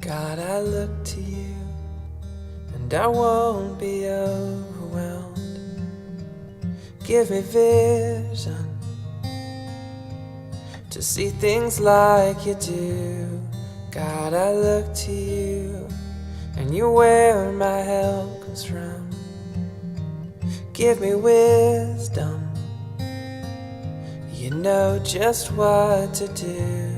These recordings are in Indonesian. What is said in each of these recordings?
God, I look to you, and I won't be overwhelmed. Give me vision to see things like you do. God, I look to you, and you're where my help comes from. Give me wisdom, you know just what to do.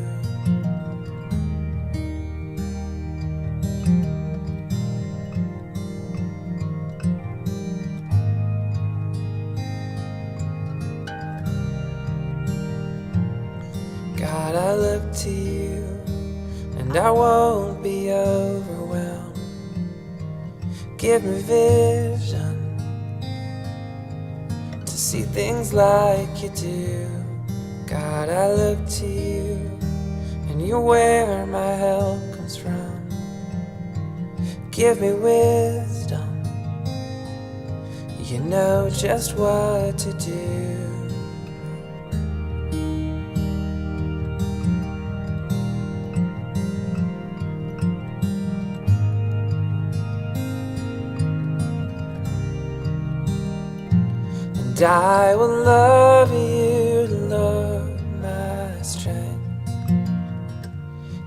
God, I look to you, and I won't be overwhelmed. Give me vision to see things like you do. God, I look to you, and you're where my help comes from. Give me wisdom, you know just what to do. And I will love you, Lord, my strength.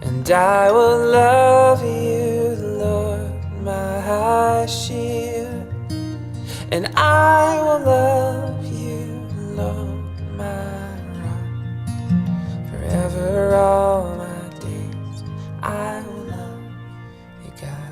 And I will love you, Lord, my shield. And I will love you, Lord, my rock. Forever all my days I will love you, God.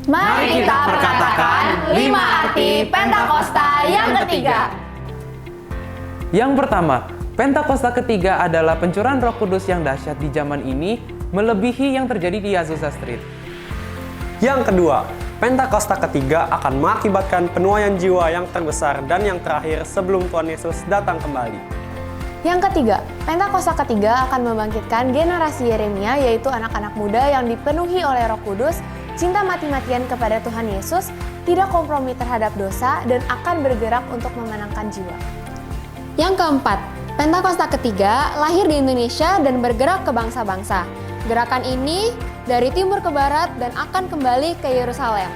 Mari kita perkatakan 5 arti Pentakosta yang ketiga. Yang pertama, Pentakosta ketiga adalah pencurahan Roh Kudus yang dahsyat di zaman ini, melebihi yang terjadi di Azusa Street. Yang kedua, Pentakosta ketiga akan mengakibatkan penuaian jiwa yang terbesar dan yang terakhir sebelum Tuhan Yesus datang kembali. Yang ketiga, Pentakosta ketiga akan membangkitkan generasi Yeremia, yaitu anak-anak muda yang dipenuhi oleh Roh Kudus, cinta mati-matian kepada Tuhan Yesus, tidak kompromi terhadap dosa, dan akan bergerak untuk memenangkan jiwa. Yang keempat, Pentakosta ketiga lahir di Indonesia dan bergerak ke bangsa-bangsa. Gerakan ini dari timur ke barat dan akan kembali ke Yerusalem.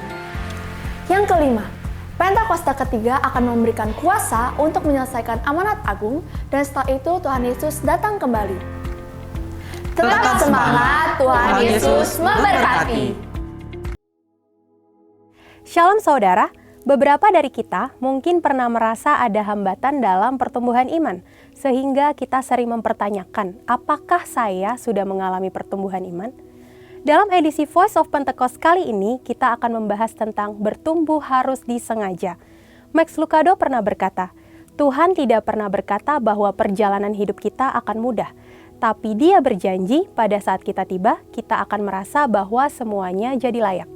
Yang kelima, Pentakosta ketiga akan memberikan kuasa untuk menyelesaikan amanat agung, dan setelah itu Tuhan Yesus datang kembali. Tetap semangat, Tuhan Yesus memberkati. Shalom saudara, beberapa dari kita mungkin pernah merasa ada hambatan dalam pertumbuhan iman, sehingga kita sering mempertanyakan, apakah saya sudah mengalami pertumbuhan iman? Dalam edisi Voice of Pentecost kali ini, kita akan membahas tentang bertumbuh harus disengaja. Max Lucado pernah berkata, Tuhan tidak pernah berkata bahwa perjalanan hidup kita akan mudah, tapi Dia berjanji pada saat kita tiba, kita akan merasa bahwa semuanya jadi layak.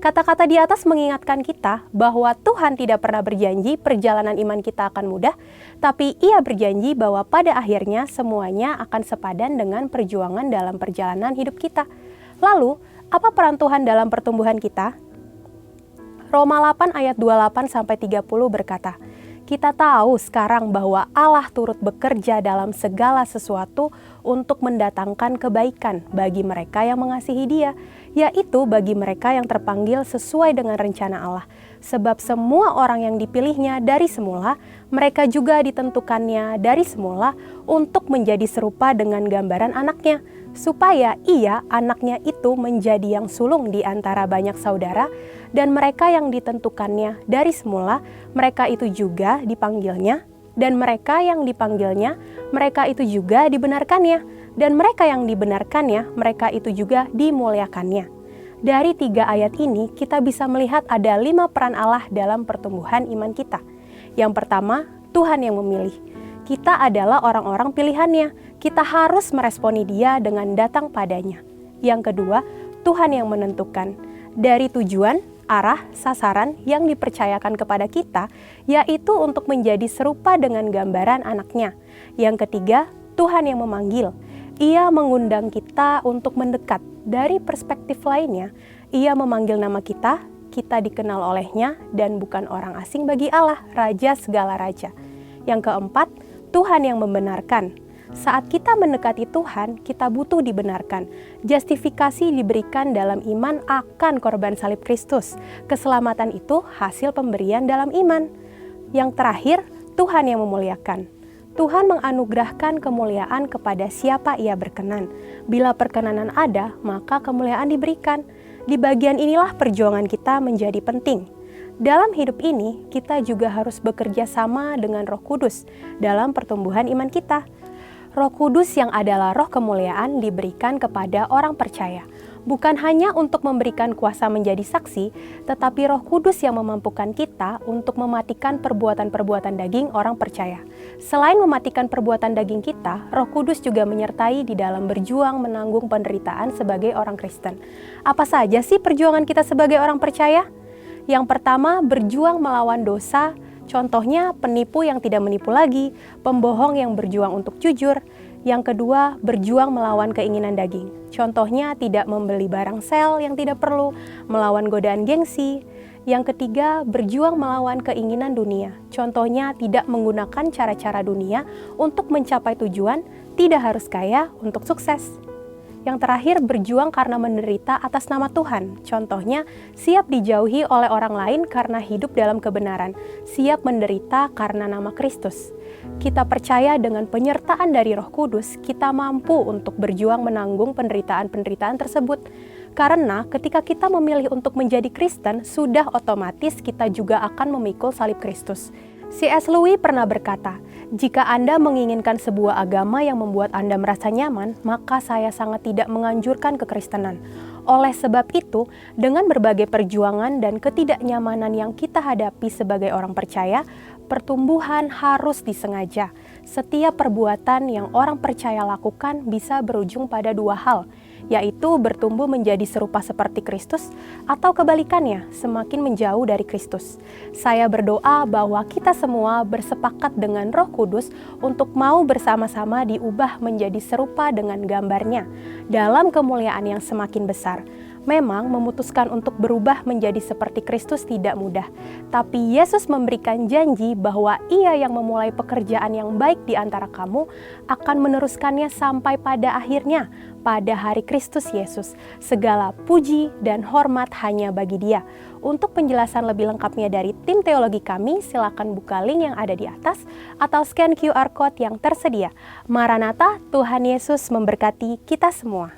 Kata-kata di atas mengingatkan kita bahwa Tuhan tidak pernah berjanji perjalanan iman kita akan mudah, tapi Ia berjanji bahwa pada akhirnya semuanya akan sepadan dengan perjuangan dalam perjalanan hidup kita. Lalu, apa peran Tuhan dalam pertumbuhan kita? Roma 8 ayat 28-30 berkata, kita tahu sekarang bahwa Allah turut bekerja dalam segala sesuatu untuk mendatangkan kebaikan bagi mereka yang mengasihi Dia, yaitu bagi mereka yang terpanggil sesuai dengan rencana Allah. Sebab semua orang yang dipilihnya dari semula, mereka juga ditentukannya dari semula untuk menjadi serupa dengan gambaran anaknya, supaya ia, anaknya itu menjadi yang sulung di antara banyak saudara, dan mereka yang ditentukannya dari semula, mereka itu juga dipanggilnya, dan mereka yang dipanggilnya, mereka itu juga dibenarkannya, dan mereka yang dibenarkannya, mereka itu juga dimuliakannya. Dari 3 ayat ini, kita bisa melihat ada 5 peran Allah dalam pertumbuhan iman kita. Yang pertama, Tuhan yang memilih. Kita adalah orang-orang pilihannya. Kita harus meresponi Dia dengan datang padanya. Yang kedua, Tuhan yang menentukan. Dari tujuan, arah, sasaran yang dipercayakan kepada kita, yaitu untuk menjadi serupa dengan gambaran anaknya. Yang ketiga, Tuhan yang memanggil. Ia mengundang kita untuk mendekat. Dari perspektif lainnya, Ia memanggil nama kita, kita dikenal olehnya, dan bukan orang asing bagi Allah, Raja segala raja. Yang keempat, Tuhan yang membenarkan. Saat kita mendekati Tuhan, kita butuh dibenarkan. Justifikasi diberikan dalam iman akan korban salib Kristus. Keselamatan itu hasil pemberian dalam iman. Yang terakhir, Tuhan yang memuliakan. Tuhan menganugerahkan kemuliaan kepada siapa Ia berkenan. Bila perkenanan ada, maka kemuliaan diberikan. Di bagian inilah perjuangan kita menjadi penting. Dalam hidup ini, kita juga harus bekerja sama dengan Roh Kudus dalam pertumbuhan iman kita. Roh Kudus yang adalah roh kemuliaan diberikan kepada orang percaya. Bukan hanya untuk memberikan kuasa menjadi saksi, tetapi Roh Kudus yang memampukan kita untuk mematikan perbuatan-perbuatan daging orang percaya. Selain mematikan perbuatan daging kita, Roh Kudus juga menyertai di dalam berjuang menanggung penderitaan sebagai orang Kristen. Apa saja sih perjuangan kita sebagai orang percaya? Yang pertama, berjuang melawan dosa. Contohnya, penipu yang tidak menipu lagi, pembohong yang berjuang untuk jujur. Yang kedua, berjuang melawan keinginan daging. Contohnya, tidak membeli barang sel yang tidak perlu, melawan godaan gengsi. Yang ketiga, berjuang melawan keinginan dunia. Contohnya, tidak menggunakan cara-cara dunia untuk mencapai tujuan, tidak harus kaya untuk sukses. Yang terakhir, berjuang karena menderita atas nama Tuhan. Contohnya, siap dijauhi oleh orang lain karena hidup dalam kebenaran, siap menderita karena nama Kristus. Kita percaya dengan penyertaan dari Roh Kudus, kita mampu untuk berjuang menanggung penderitaan-penderitaan tersebut. Karena ketika kita memilih untuk menjadi Kristen, sudah otomatis kita juga akan memikul salib Kristus. C.S. Lewis pernah berkata, "Jika Anda menginginkan sebuah agama yang membuat Anda merasa nyaman, maka saya sangat tidak menganjurkan kekristenan. Oleh sebab itu, dengan berbagai perjuangan dan ketidaknyamanan yang kita hadapi sebagai orang percaya, pertumbuhan harus disengaja. Setiap perbuatan yang orang percaya lakukan bisa berujung pada 2 hal, yaitu bertumbuh menjadi serupa seperti Kristus atau kebalikannya, semakin menjauh dari Kristus. Saya berdoa bahwa kita semua bersepakat dengan Roh Kudus untuk mau bersama-sama diubah menjadi serupa dengan gambarnya dalam kemuliaan yang semakin besar. Memang memutuskan untuk berubah menjadi seperti Kristus tidak mudah, tapi Yesus memberikan janji bahwa Ia yang memulai pekerjaan yang baik di antara kamu akan meneruskannya sampai pada akhirnya, pada hari Kristus Yesus. Segala puji dan hormat hanya bagi Dia. Untuk penjelasan lebih lengkapnya dari tim teologi kami, silakan buka link yang ada di atas atau scan QR Code yang tersedia. Maranatha, Tuhan Yesus memberkati kita semua.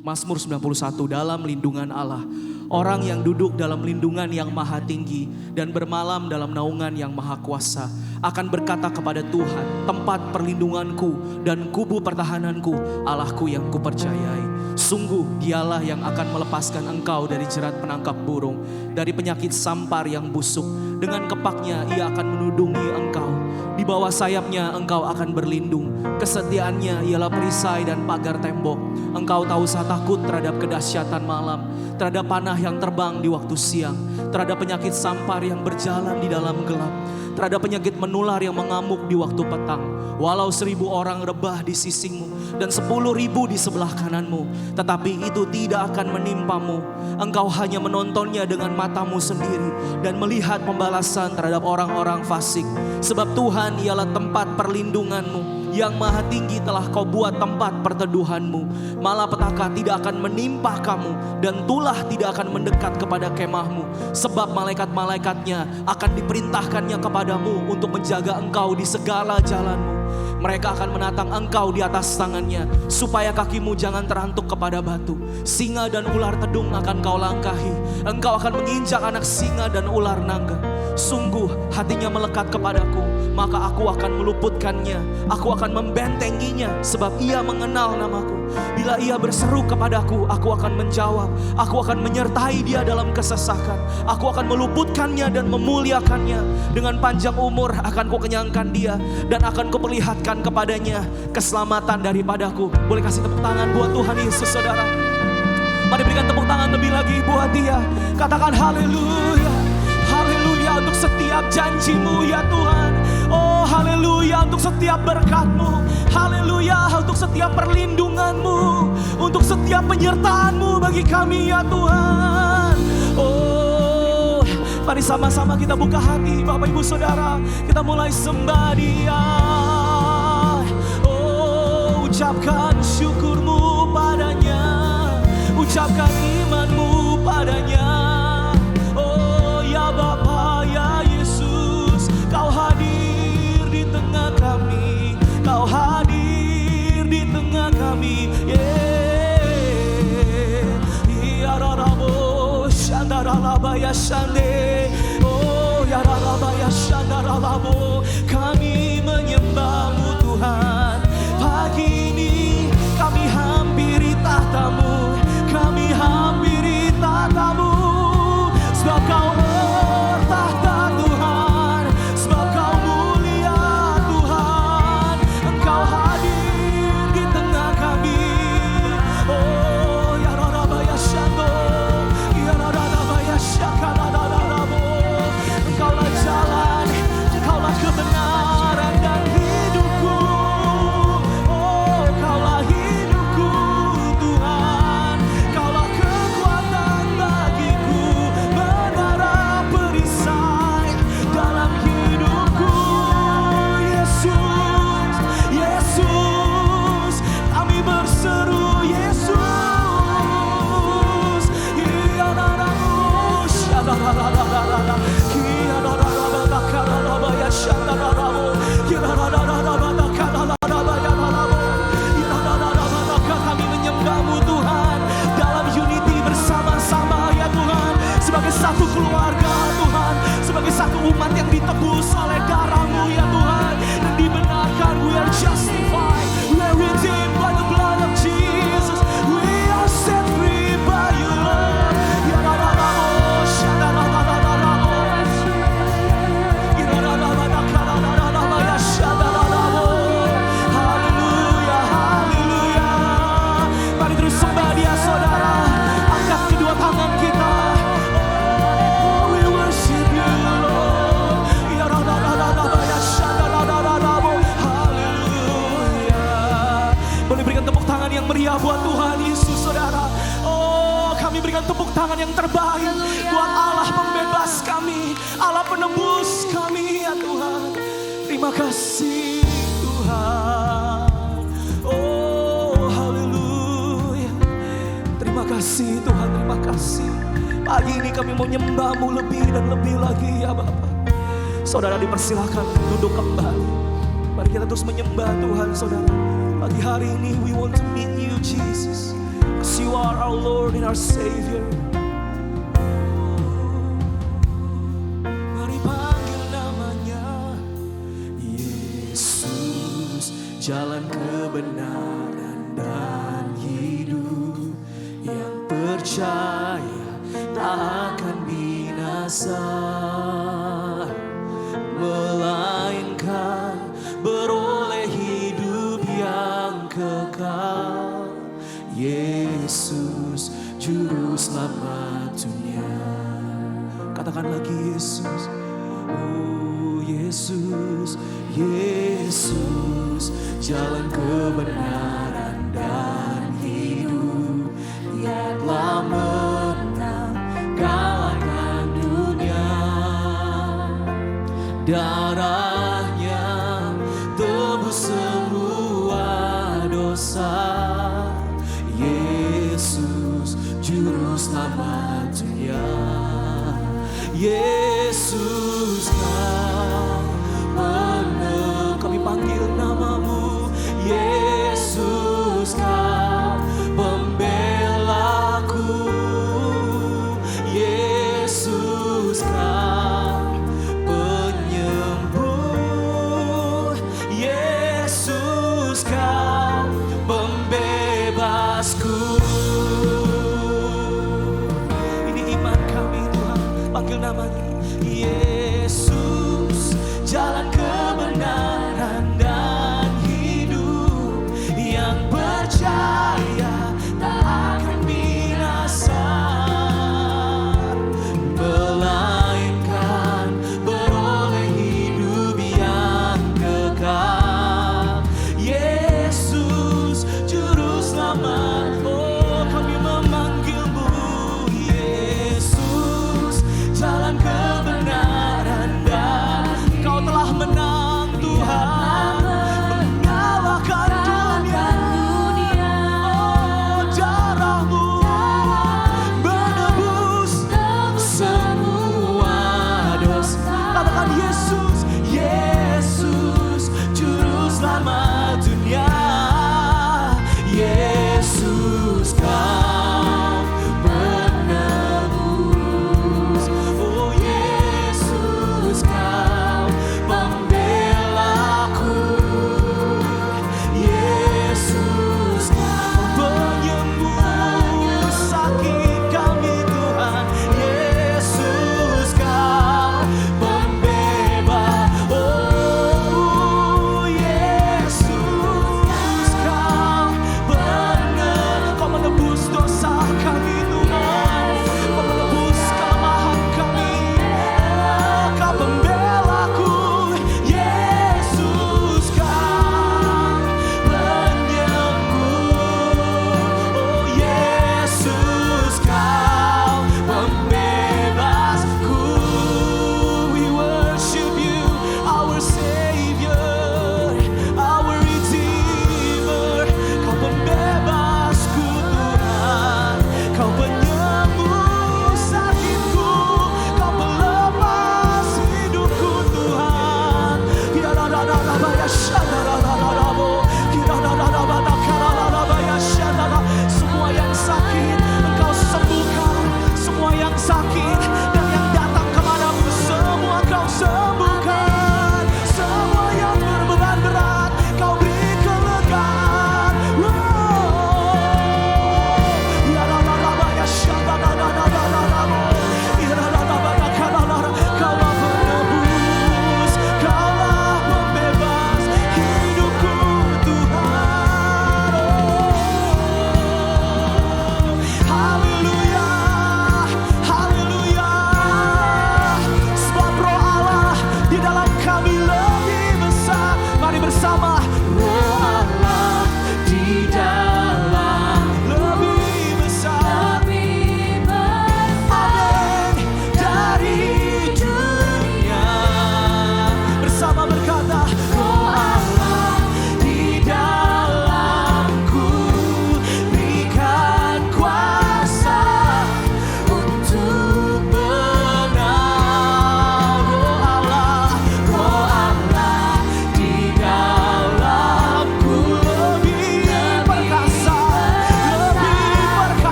Mazmur 91, dalam lindungan Allah. Orang yang duduk dalam lindungan yang maha tinggi dan bermalam dalam naungan yang maha kuasa akan berkata kepada Tuhan, tempat perlindunganku dan kubu pertahananku, Allahku yang kupercayai. Sungguh Dialah yang akan melepaskan engkau dari jerat penangkap burung, dari penyakit sampar yang busuk. Dengan kepaknya Ia akan menudungi engkau. Di bawah sayapnya engkau akan berlindung. Kesetiaannya ialah perisai dan pagar tembok. Engkau tak usah takut terhadap kedahsyatan malam, terhadap panah yang terbang di waktu siang, terhadap penyakit sampar yang berjalan di dalam gelap, terhadap penyakit menular yang mengamuk di waktu petang. Walau 1000 orang rebah di sisimu dan 10.000 di sebelah kananmu, tetapi itu tidak akan menimpamu. Engkau hanya menontonnya dengan matamu sendiri dan melihat pembalasan terhadap orang-orang fasik. Sebab Tuhan ialah tempat perlindunganmu, yang maha tinggi telah kau buat tempat perteduhanmu. Malapetaka tidak akan menimpa kamu, dan tulah tidak akan mendekat kepada kemahmu. Sebab malaikat-malaikatnya akan diperintahkannya kepadamu untuk menjaga engkau di segala jalanmu. Mereka akan menatang engkau di atas tangannya, supaya kakimu jangan terantuk kepada batu. Singa dan ular tedung akan kau langkahi. Engkau akan menginjak anak singa dan ular naga. Sungguh hatinya melekat kepadaku, maka aku akan meluputkannya. Aku akan membentenginya, sebab ia mengenal namaku. Bila ia berseru kepadaku, aku akan menjawab. Aku akan menyertai dia dalam kesesakan. Aku akan meluputkannya dan memuliakannya. Dengan panjang umur akan kukenyangkan dia, dan akan kuperlihatkan kepadanya keselamatan daripadaku. Boleh kasih tepuk tangan buat Tuhan Yesus, saudara. Mari berikan tepuk tangan lebih lagi buat dia. Katakan haleluya. Haleluya untuk setiap janjimu ya Tuhan. Oh haleluya untuk setiap berkat-Mu. Haleluya untuk setiap perlindungan-Mu, untuk setiap penyertaan-Mu bagi kami ya Tuhan. Oh, mari sama-sama kita buka hati Bapak Ibu Saudara. Kita mulai sembah Dia. Oh, ucapkan syukur-Mu padanya, ucapkan iman-Mu padanya. Oh ya Bapa, ya Yesus, Kau hadir di tengah kami. Kau hadir di tengah kami. Ya Rarabo Shandaralabaya Shande. Oh ya Rarabaya Shandaralabo. Kami menyembah-Mu Tuhan. Pagi ini kami hampiri tahta-Mu. Kami hampiri tahta-Mu. Sebab Kau bertahta Tuhan, sebab Kau mulia Tuhan. Engkau hadir di tengah kami. Oh ya Rarabaya Shando, ya Rarabaya Shakalarabo. Engkaulah jalan, Engkaulah kebenaran dan hidupku. Oh Kaulah hidupku Tuhan. Kaulah kekuatan bagiku, menara perisai dalam hidupku. Yesus, Yesus, kami berseru Yesus. Ya Rarabo Shakalarabo, ya Rarabo Kalarabaya Shakarabo, ya Rarabo Kalarabaya Rarabo, ya Rarabo. Kami menyembah-Mu Tuhan dalam unity bersama-sama ya Tuhan, sebagai satu keluarga Tuhan, sebagai satu umat yang ditebus oleh darah-Mu ya Tuhan, dan dibenarkan. We are justified, we are redeemed by the blood of Jesus, we are set free by You Lord. Ya Rarabo Shadarabo, ya Rarabo Kalarabaya Shadarabo. Haleluya, haleluya. Mari terus sembah Dia saudara. Angkat kedua tangan kita. Oh, we worship You Lord. Ya Rarabaya Shadarabo. Haleluya. Boleh berikan tepuk tangan yang meriah buat Tuhan Yesus saudara. Oh, kami berikan tepuk tangan yang terbaik buat Allah pembebas kami, Allah penebus kami ya Tuhan. Terima kasih Tuhan. Oh haleluya. Terima kasih Tuhan, terima kasih. Pagi ini kami mau nyembah-Mu lebih dan lebih lagi ya Bapa. Saudara dipersilahkan duduk kembali. Mari kita terus menyembah Tuhan saudara. Pagi hari ini we want to meet You Jesus, as You are our Lord and our Savior. Mari panggil namanya Yesus, jalan kebenaran dan hidup. Yang percaya tak akan binasa, melainkan beroleh hidup yang kekal. Yesus juru selamat dunia. Katakan lagi Yesus. Oh Yesus, Yesus, jalan kebenaran dan hidup. Dia telah menang kalahkan dunia. Darahnya tebus seluruh kuasa. Yesus juru selamat dunia. Yesus kau penuh, kami panggil namamu. Yesus kau pembelaku. Yesus kau penyembuh. Yesus kau pembebasku. Ini iman kami Tuhan, panggil namanya. Yesus, jalan kebenaran dan hidup, yang percaya tak akan binasa, melainkan beroleh hidup yang kekal. Yesus juru selamat, oh kami memanggilmu. Yesus, jalan kebenaran dan Kau telah menang Tuhan, mengalahkan dunia.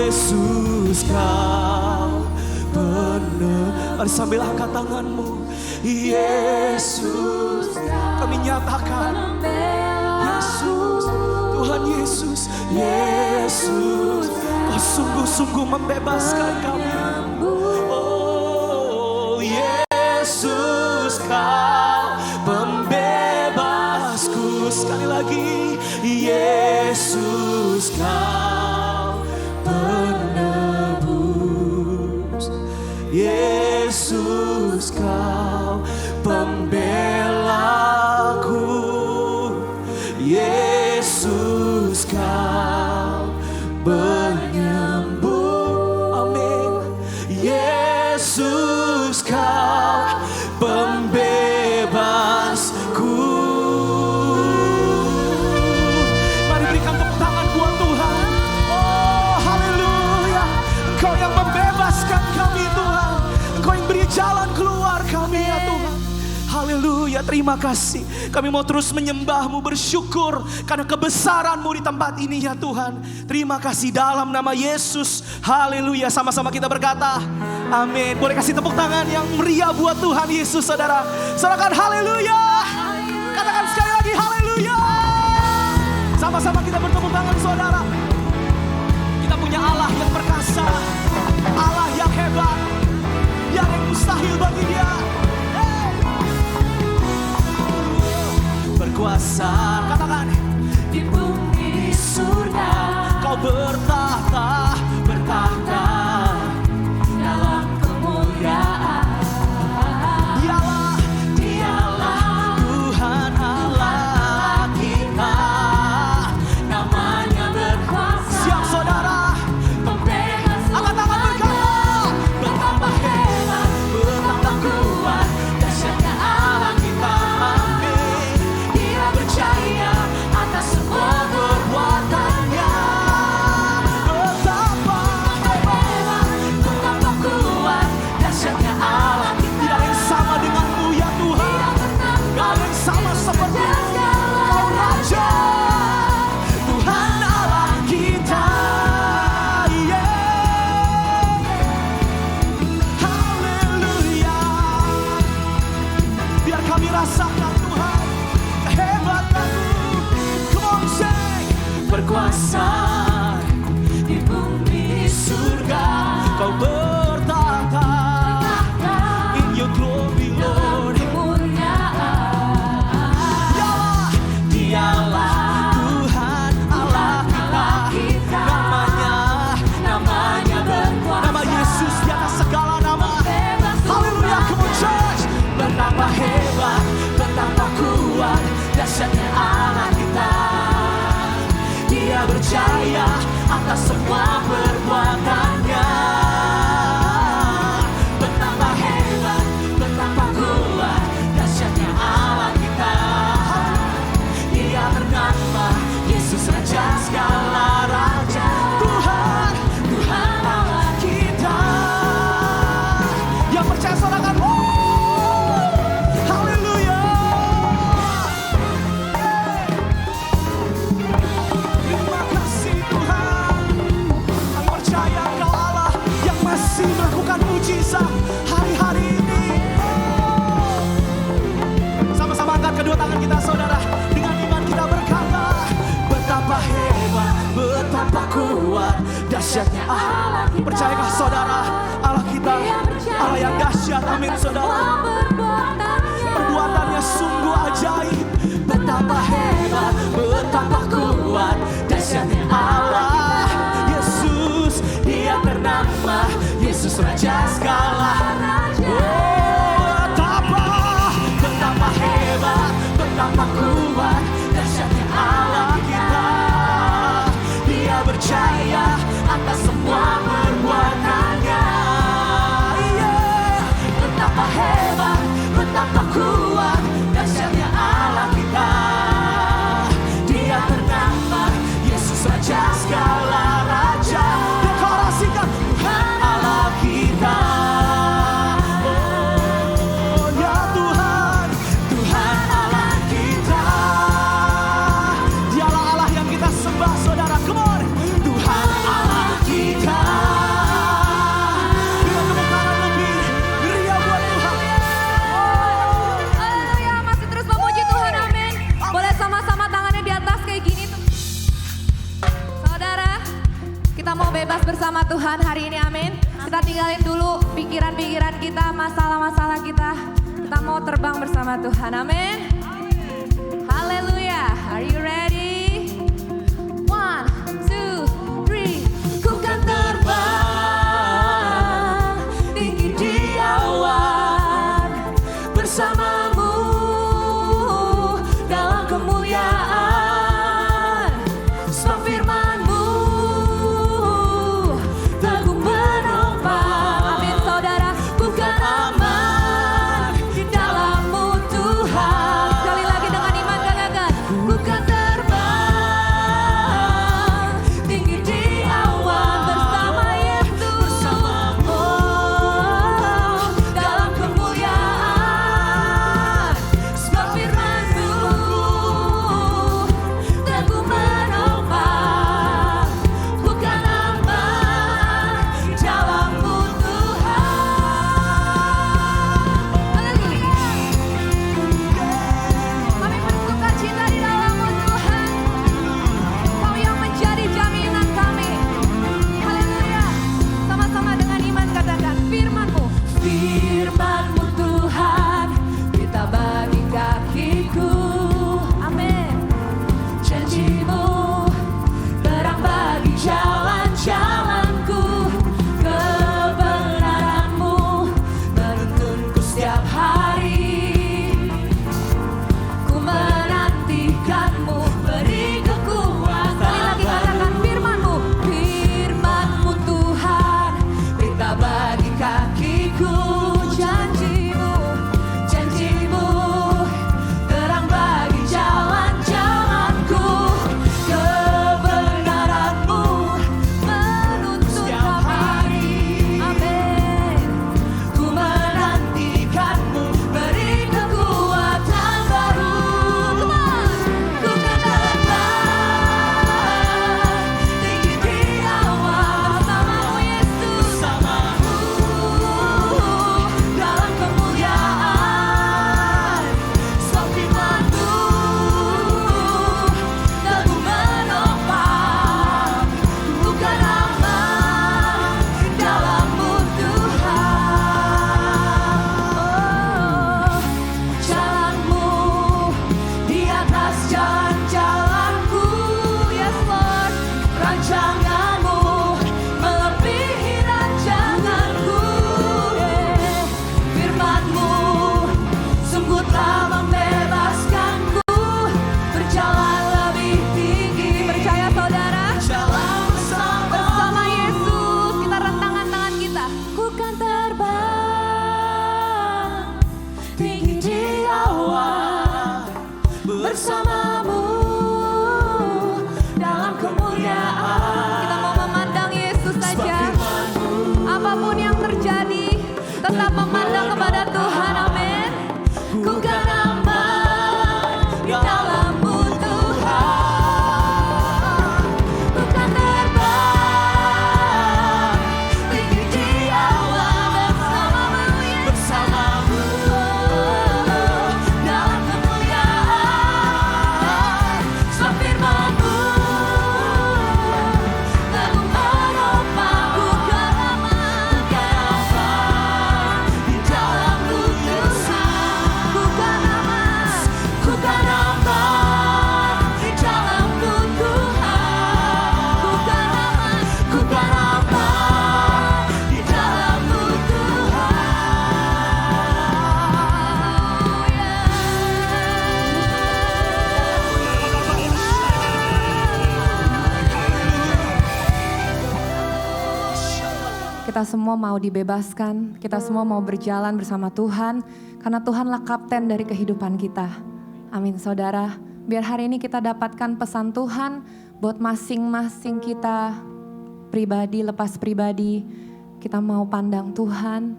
Yesus kau benar. Mari sambil angkat tanganmu. Yesus, kami nyatakan Yesus, Tuhan Yesus, Yesus, kau sungguh-sungguh membebaskan kami. Oh Yesus, kau pembebasku. Sekali lagi, Yesus, kau penebus. Yesus, kau pembelaku. Yesus, kau penyembuh. Amin. Yesus, kau pembebasku. Mari berikan tepuk tangan buat Tuhan. Oh haleluya, Engkau yang membebaskan kami Tuhan. Engkau yang beri jalan keluar kami ya Tuhan. Haleluya, terima kasih. Kami mau terus menyembah-Mu, bersyukur karena kebesaran-Mu di tempat ini ya Tuhan. Terima kasih dalam nama Yesus. Haleluya, sama-sama kita berkata amin. Boleh kasih tepuk tangan yang meriah buat Tuhan Yesus saudara. Sorakan haleluya. Katakan sekali lagi haleluya. Sama-sama kita bertepuk tangan saudara. Kita punya Allah yang perkasa, Allah yang hebat, yang mustahil bagi Dia. Berkuasa, katakan di bumi di surga, kau bertahta, bertahta dalam kemuliaan. Dialah, Dialah Tuhan Allah kita, namanya berkuasa. Siap saudara, angkat tangan berkata, betapa hebat, betapa kuat, dahsyatnya Allah kita. Percaya atas semua perbuatannya. Betapa hebat, betapa kuat, dahsyatnya Allah kita. Tidak ada yang sama denganmu ya Tuhan. Tidak ada yang sama seperti Kau Raja, Tuhan Allah kita. Haleluya. Biar kami rasakan Tuhan kehebatan-Mu. Come on say, berkuasa di bumi di surga, kau bertahta in your glory Lord. Dialah, Dialah Tuhan Allah kita, namanya berkuasa. Nama Yesus di atas segala nama. Haleluya, come on church. Betapa hebat, betapa kuat, dahsyatnya Allah kita. Dia berjaya atas semua perbuatannya. Betapa hebat, betapa kuat, dahsyatnya Allah kita. Dia bernama Yesus Raja segala raja. Tuhan, Tuhan Allah kita. Yang percaya sorakan haleluya. Terima kasih Tuhan. Kami percaya Engkau Allah yang masih melakukan mujizat hari-hari ini. Sama-sama angkat kedua tangan kita saudara. Dengan iman kita berkata, betapa hebat, betapa kuat, dahsyatnya Allah. Percayakah saudara, Allah kita Allah yang dahsyat. Amin saudara. Perbuatannya sungguh ajaib. Betapa hebat, betapa kuat, dahsyatnya Allah. Yesus, Dia ternama, Yesus Raja segala. Betapa hebat, betapa kuat, dahsyatnya Allah kita. Dia berjaya atas semua perbuatannya. Betapa hebat, betapa kuat, dahsyatnya Allah kita. Dia ternama, Yesus Raja segala raja. Deklarasikan Tuhan Allah kita. Tuhan hari ini, amin. Kita tinggalin dulu pikiran-pikiran kita, masalah-masalah kita. Kita mau terbang bersama Tuhan, amin. Haleluya, are you ready? 1, 2, 3. Ku kan terbang tinggi di awan bersamamu dalam kemuliaan. Sebab firman-Mu teguh menopang. Amin saudara, bukan aman di dalam-Mu Tuhan. Sekali lagi dengan iman katakan, bukan terbang tinggi di awan bersama Yesus. Dalam kemuliaan. Sebab firman-Mu teguh menopang. Bukan aman di dalam-Mu Tuhan. Haleluya. Kami bersuka cita di dalam-Mu Tuhan. Kau yang menjadi jaminan kami. Haleluya. Sama-sama dengan iman katakan firman-Mu. Firman-Mu Tuhan, kita bagi kakiku. Amin. Janji-Mu terang bagi jalan-jalanku. Kebenaran-Mu menuntunku setiap hari. Ku menantikan-Mu, beri kekuatan. Sekali lagi katakan firman-Mu. Firman-Mu Tuhan, kita bagi kakiku. Janji-Mu, janji-Mu terang bagi jalan-jalanku. Kebenaran-Mu menuntun setiap hari. Amin. Ku menantikan-Mu, beri kekuatan baru. Come on. Ku kan terbang tinggi di awan bersama-Mu Yesus. Bersama-Mu dalam kemuliaan. Sebab firman-Mu teguh menopang. Bukan aman di dalam-Mu Tuhan. Jalan-Mu di atas jalan-jalanku. Yes Lord. Rancangan-Mu melebihi rancanganku. Firman-Mu sungguh telah membebaskanku. Berjalan lebih tinggi. Percaya saudara? Jalan bersama Yesus. Kita rentangkan tangan kita. Ku kan terbang tinggi di awan bersama-Mu dalam kemuliaan. Kita mau memandang Yesus saja. Apapun yang terjadi, tetap memandang kepada Tuhan. Amin. Ku kan aman di dalam-Mu Tuhan. Ku kan terbang tinggi di awan bersama-Mu Yesus. Bersama-Mu dalam kemuliaan. Sebab firman-Mu teguh menopang. Bukan aman di dalam-Mu Tuhan. Bukan aman di dalam-Mu Tuhan. Bukan aman di dalam-Mu Tuhan. Kita semua mau dibebaskan, kita semua mau berjalan bersama Tuhan, karena Tuhanlah kapten dari kehidupan kita. Amin saudara, biar hari ini kita dapatkan pesan Tuhan buat masing-masing kita, pribadi lepas pribadi. Kita mau pandang Tuhan,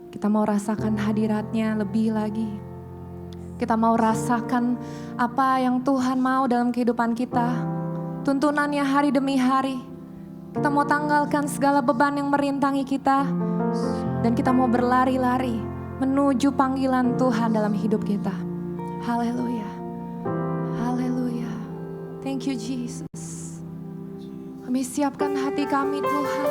kita mau rasakan hadiratnya lebih lagi. Kita mau rasakan apa yang Tuhan mau dalam kehidupan kita, tuntunannya hari demi hari. Kita mau tanggalkan segala beban yang merintangi kita, dan kita mau berlari-lari menuju panggilan Tuhan dalam hidup kita. Haleluya. Haleluya. Thank you Jesus. Kami siapkan hati kami Tuhan.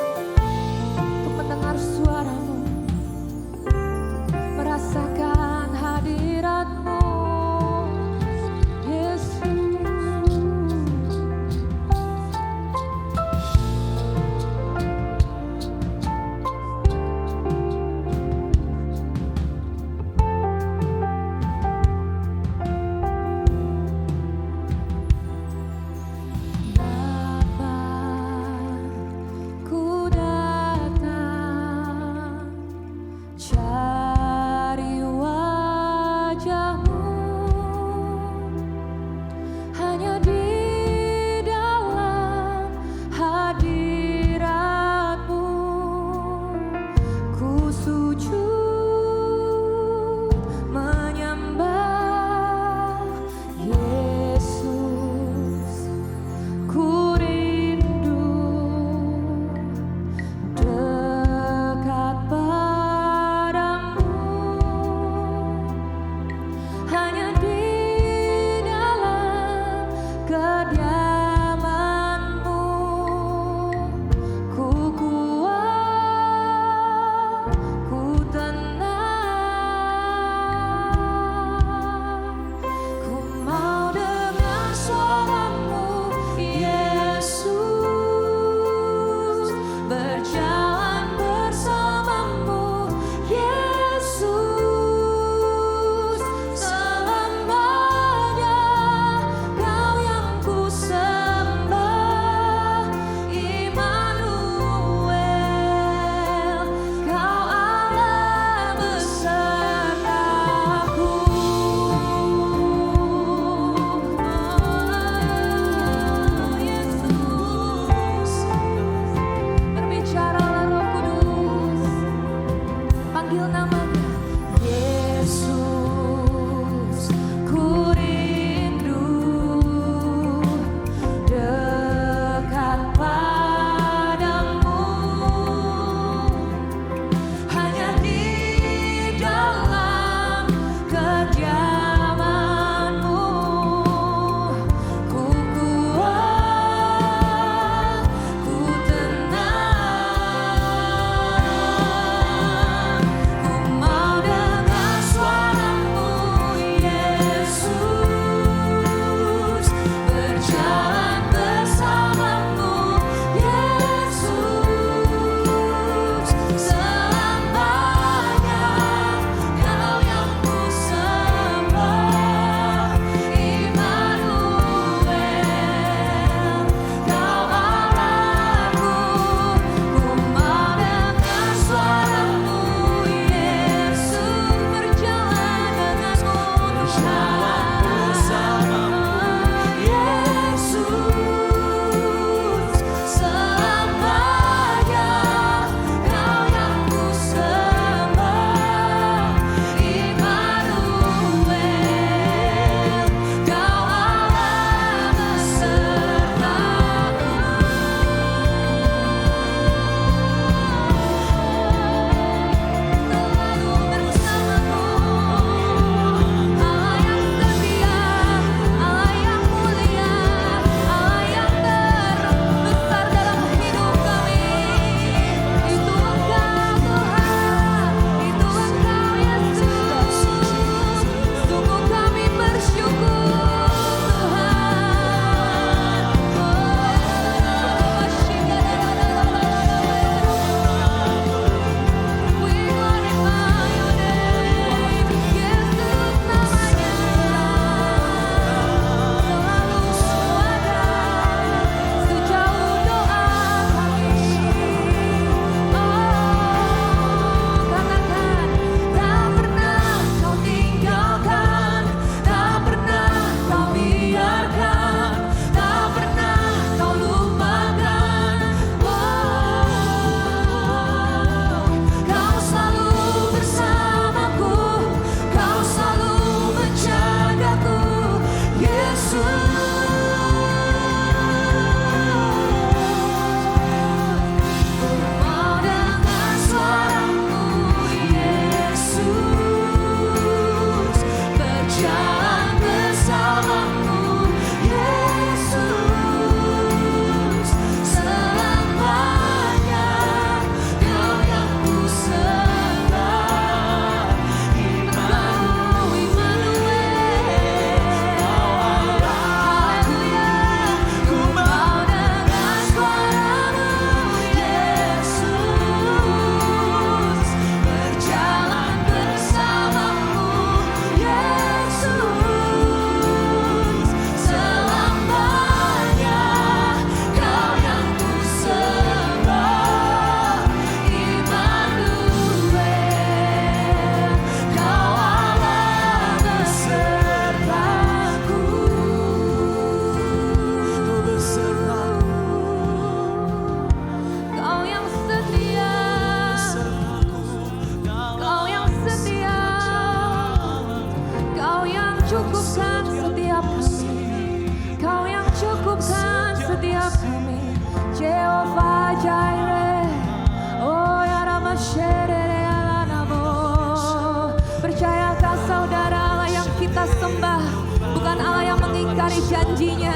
kita sembah bukan Allah yang mengingkari janjinya,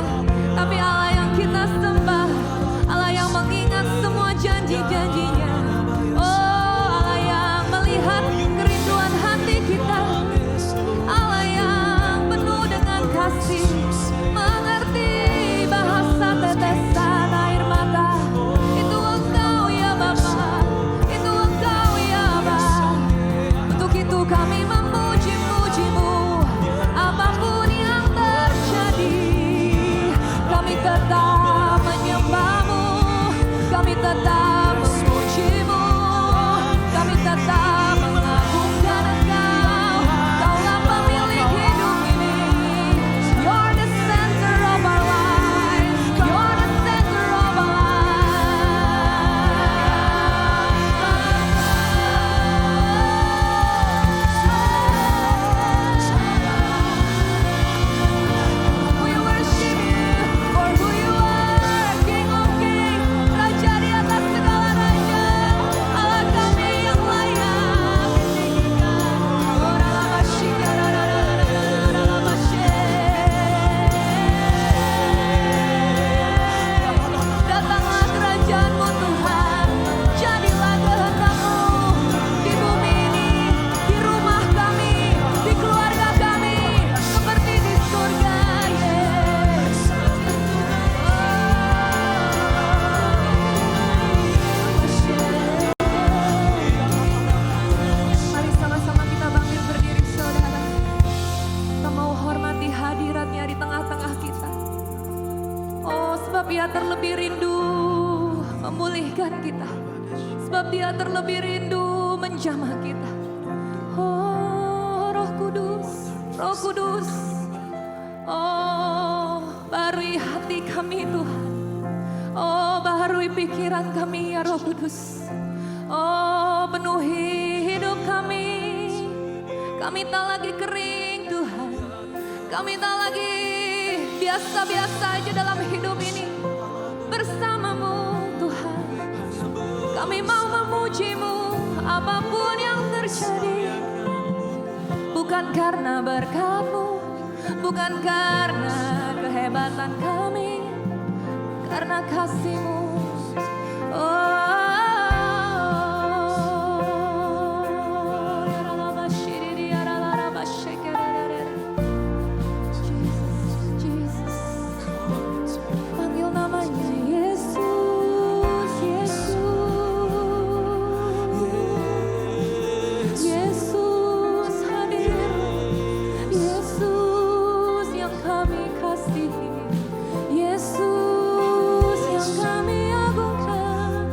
tapi Allah yang kita sembah, Allah yang mengingat semua janji-janjinya. Oh, Allah yang melihat kerinduan hati kita, Allah yang penuh dengan kasih, mengerti bahasa tetesan air mata. Itu Engkau ya Bapa, itu Engkau ya Bapa. Untuk itu kami memuji-muji-Mu, apapun yang terjadi, kami tetap menyembah-Mu, kami tetap memuji-Mu, kami tetap mengagungkan Engkau. Kaulah pemilik hidup ini. You're the center of our lives. You're the center of our lives. We worship you for who you are, King of Kings, Raja di atas segala raja, Allah kami yang layak ditinggikan. Datanglah kerajaan-Mu Tuhan, jadilah kehendak-Mu di bumi ini, di rumah kami, di keluarga kami, seperti di surga. Mari sama-sama kita bangkit berdiri, saudara. Kita mau hormati hadirat-Nya di tengah-tengah kita. Oh, sebab Dia terlebih rindu memulihkan kita. Sebab Dia terlebih rindu menjamah kita. Oh, Roh Kudus, Roh Kudus. Oh, barui hati kami Tuhan. Oh, baharui pikiran kami ya Roh Kudus. Oh, penuhi hidup kami. Kami tak lagi kering Tuhan. Kami tak lagi biasa-biasa aja dalam hidup ini. Bersama-Mu Tuhan. Kami mau memuji-Mu apapun yang terjadi. Bukan karena berkat-Mu, bukan karena kehebatan kami, karena kasih-Mu. Panggil namanya Yesus, Yesus. Yesus hadir, Yesus yang kami kasihi, Yesus yang kami agungkan.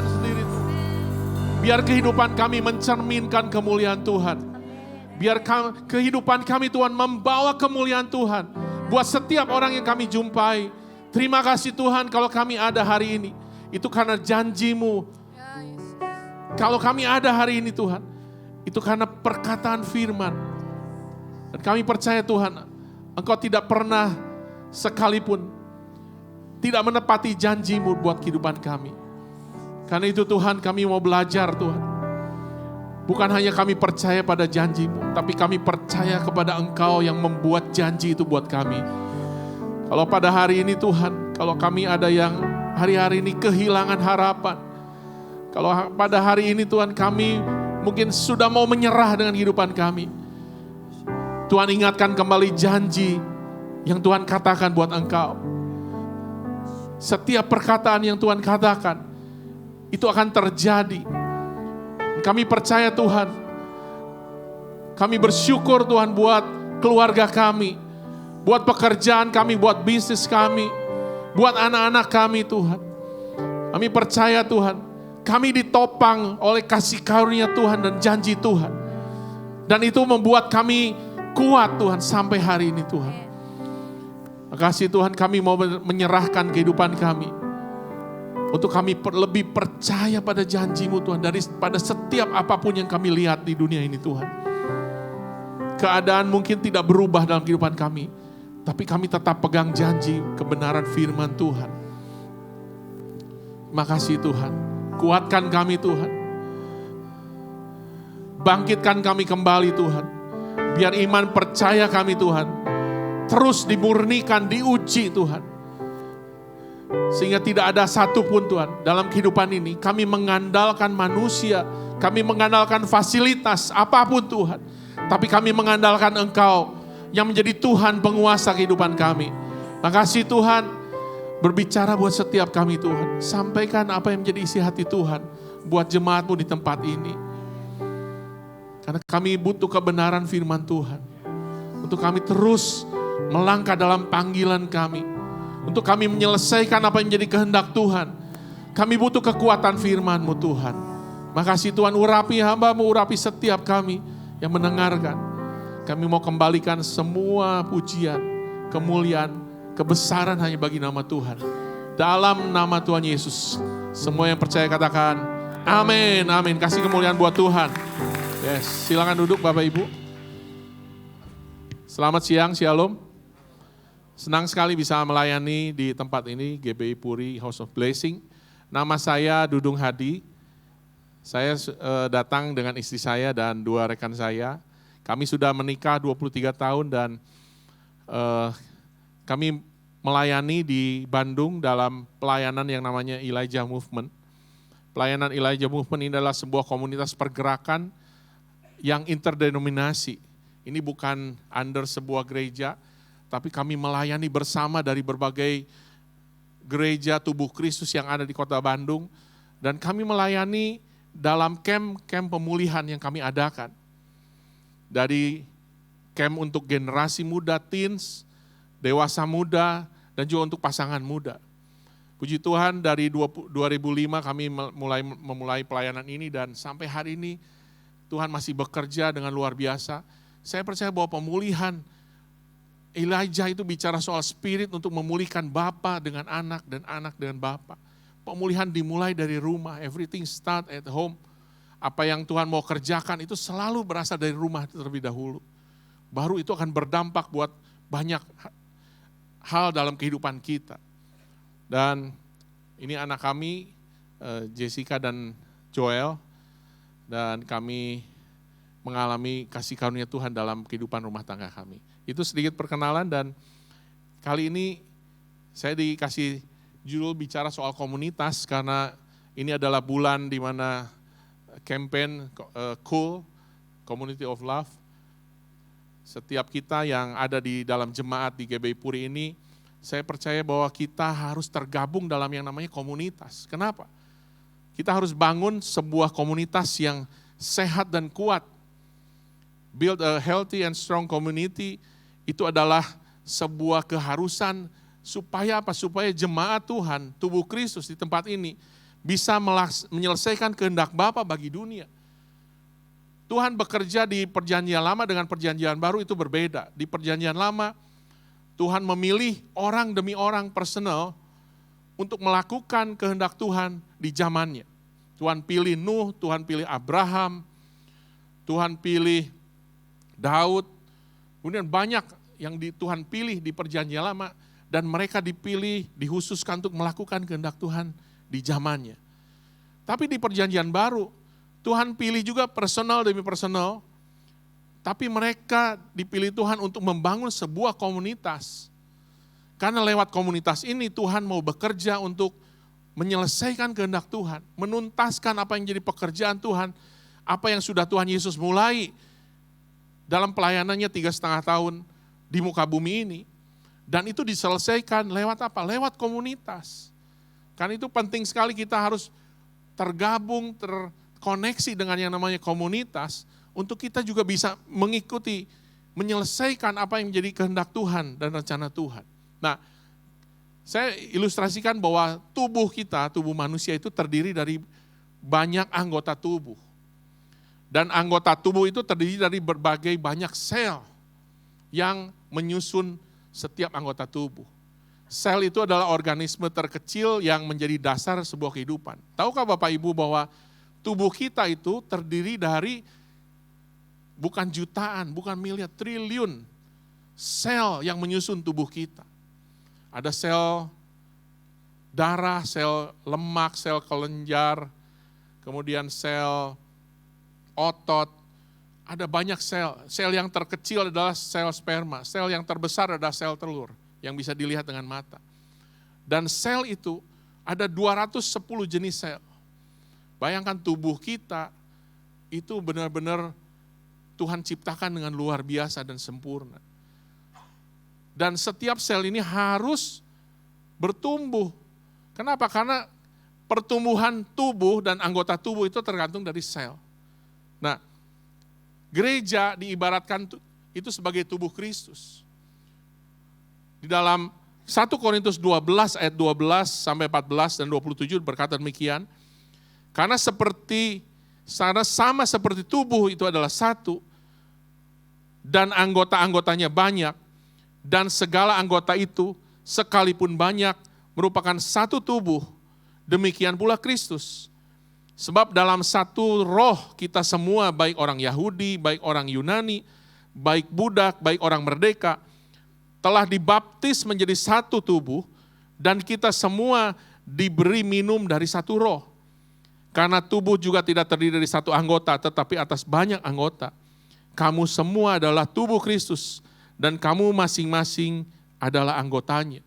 sendiri Tuhan. Biar kehidupan kami mencerminkan kemuliaan Tuhan. Biar kehidupan kami Tuhan membawa kemuliaan Tuhan. Buat setiap orang yang kami jumpai. Terima kasih Tuhan kalau kami ada hari ini. Itu karena janji-Mu. Kalau kami ada hari ini Tuhan. Itu karena perkataan firman. Dan kami percaya Tuhan. Engkau tidak pernah sekalipun tidak menepati janji-Mu buat kehidupan kami. Karena itu Tuhan kami mau belajar Tuhan. Bukan hanya kami percaya pada janji-Mu, tapi kami percaya kepada Engkau yang membuat janji itu buat kami. Kalau pada hari ini Tuhan, kalau kami ada yang hari-hari ini kehilangan harapan. Kalau pada hari ini Tuhan kami mungkin sudah mau menyerah dengan kehidupan kami. Tuhan ingatkan kembali janji yang Tuhan katakan buat Engkau. Setiap perkataan yang Tuhan katakan, itu akan terjadi. Kami percaya Tuhan. Kami bersyukur Tuhan buat keluarga kami. Buat pekerjaan kami, buat bisnis kami. Buat anak-anak kami Tuhan. Kami percaya Tuhan. Kami ditopang oleh kasih karunia Tuhan dan janji Tuhan. Dan itu membuat kami kuat Tuhan sampai hari ini Tuhan. Makasih Tuhan kami mau menyerahkan kehidupan kami. Untuk kami lebih percaya pada janji-Mu Tuhan. Daripada setiap apapun yang kami lihat di dunia ini Tuhan. Keadaan mungkin tidak berubah dalam kehidupan kami. Tapi kami tetap pegang janji kebenaran firman Tuhan. Makasih Tuhan. Kuatkan kami Tuhan. Bangkitkan kami kembali Tuhan. Biar iman percaya kami Tuhan. Terus dimurnikan, diuji Tuhan. Sehingga tidak ada satupun Tuhan dalam kehidupan ini kami mengandalkan manusia, kami mengandalkan fasilitas apapun Tuhan. Tapi kami mengandalkan Engkau yang menjadi Tuhan penguasa kehidupan kami. Makasih Tuhan, berbicara buat setiap kami Tuhan. Sampaikan apa yang menjadi isi hati Tuhan buat jemaat-Mu di tempat ini. Karena kami butuh kebenaran firman Tuhan. Untuk kami terus melangkah dalam panggilan kami. Untuk kami menyelesaikan apa yang menjadi kehendak Tuhan. Kami butuh kekuatan firman-Mu Tuhan. Makasih Tuhan, urapi hamba-Mu, urapi setiap kami yang mendengarkan. Kami mau kembalikan semua pujian, kemuliaan, kebesaran hanya bagi nama Tuhan. Dalam nama Tuhan Yesus. Semua yang percaya katakan, amin, amin. Kasih kemuliaan buat Tuhan. Yes, silakan duduk Bapak Ibu. Selamat siang, shalom. Senang sekali bisa melayani di tempat ini, GBI Puri House of Blessing. Nama saya Dudung Hadi. Saya datang dengan istri saya dan dua rekan saya. Kami sudah menikah 23 tahun dan kami melayani di Bandung dalam pelayanan yang namanya Elijah Movement. Pelayanan Elijah Movement ini adalah sebuah komunitas pergerakan yang interdenominasi. Ini bukan under sebuah gereja, tapi kami melayani bersama dari berbagai gereja tubuh Kristus yang ada di kota Bandung. Dan kami melayani dalam camp pemulihan yang kami adakan. Dari camp untuk generasi muda, teens, dewasa muda, dan juga untuk pasangan muda. Puji Tuhan dari 2005 kami memulai pelayanan ini dan sampai hari ini Tuhan masih bekerja dengan luar biasa. Saya percaya bahwa pemulihan Elijah itu bicara soal spirit untuk memulihkan bapa dengan anak dan anak dengan bapa. Pemulihan dimulai dari rumah, everything start at home. Apa yang Tuhan mau kerjakan itu selalu berasal dari rumah terlebih dahulu. Baru itu akan berdampak buat banyak hal dalam kehidupan kita. Dan ini anak kami, Jessica dan Joel. Dan kami mengalami kasih karunia Tuhan dalam kehidupan rumah tangga kami. Itu sedikit perkenalan dan kali ini saya dikasih judul bicara soal komunitas karena ini adalah bulan di mana campaign Cool, Community of Love. Setiap kita yang ada di dalam jemaat di GBI Puri ini, saya percaya bahwa kita harus tergabung dalam yang namanya komunitas. Kenapa? Kita harus bangun sebuah komunitas yang sehat dan kuat. Build a healthy and strong community. Itu adalah sebuah keharusan supaya apa? Supaya jemaat Tuhan, tubuh Kristus di tempat ini bisa menyelesaikan kehendak Bapa bagi dunia. Tuhan bekerja di perjanjian lama dengan perjanjian baru itu berbeda. Di perjanjian lama, Tuhan memilih orang demi orang personal untuk melakukan kehendak Tuhan di zamannya. Tuhan pilih Nuh, Tuhan pilih Abraham, Tuhan pilih Daud, kemudian banyak yang Tuhan pilih di perjanjian lama, dan mereka dipilih, dikhususkan untuk melakukan kehendak Tuhan di zamannya. Tapi di perjanjian baru, Tuhan pilih juga personal demi personal, tapi mereka dipilih Tuhan untuk membangun sebuah komunitas. Karena lewat komunitas ini Tuhan mau bekerja untuk menyelesaikan kehendak Tuhan, menuntaskan apa yang jadi pekerjaan Tuhan, apa yang sudah Tuhan Yesus mulai dalam pelayanannya 3,5 tahun di muka bumi ini. Dan itu diselesaikan lewat apa? Lewat komunitas. Karena itu penting sekali kita harus tergabung, terkoneksi dengan yang namanya komunitas, untuk kita juga bisa mengikuti, menyelesaikan apa yang menjadi kehendak Tuhan dan rencana Tuhan. Nah, saya ilustrasikan bahwa tubuh kita, tubuh manusia itu terdiri dari banyak anggota tubuh. Dan anggota tubuh itu terdiri dari berbagai banyak sel yang menyusun setiap anggota tubuh. Sel itu adalah organisme terkecil yang menjadi dasar sebuah kehidupan. Tahukah Bapak Ibu bahwa tubuh kita itu terdiri dari bukan jutaan, bukan miliar, triliun sel yang menyusun tubuh kita. Ada sel darah, sel lemak, sel kelenjar, kemudian sel otot, ada banyak sel. Sel yang terkecil adalah sel sperma, sel yang terbesar adalah sel telur yang bisa dilihat dengan mata. Dan sel itu ada 210 jenis sel. Bayangkan tubuh kita itu benar-benar Tuhan ciptakan dengan luar biasa dan sempurna. Dan setiap sel ini harus bertumbuh. Kenapa? Karena pertumbuhan tubuh dan anggota tubuh itu tergantung dari sel. Nah, gereja diibaratkan itu sebagai tubuh Kristus. Di dalam 1 Korintus 12 ayat 12 sampai 14 dan 27 berkata demikian, karena sama seperti tubuh itu adalah satu, dan anggota-anggotanya banyak, dan segala anggota itu sekalipun banyak merupakan satu tubuh, demikian pula Kristus. Sebab dalam satu roh kita semua, baik orang Yahudi, baik orang Yunani, baik budak, baik orang merdeka, telah dibaptis menjadi satu tubuh, dan kita semua diberi minum dari satu roh. Karena tubuh juga tidak terdiri dari satu anggota, tetapi atas banyak anggota. Kamu semua adalah tubuh Kristus, dan kamu masing-masing adalah anggotanya.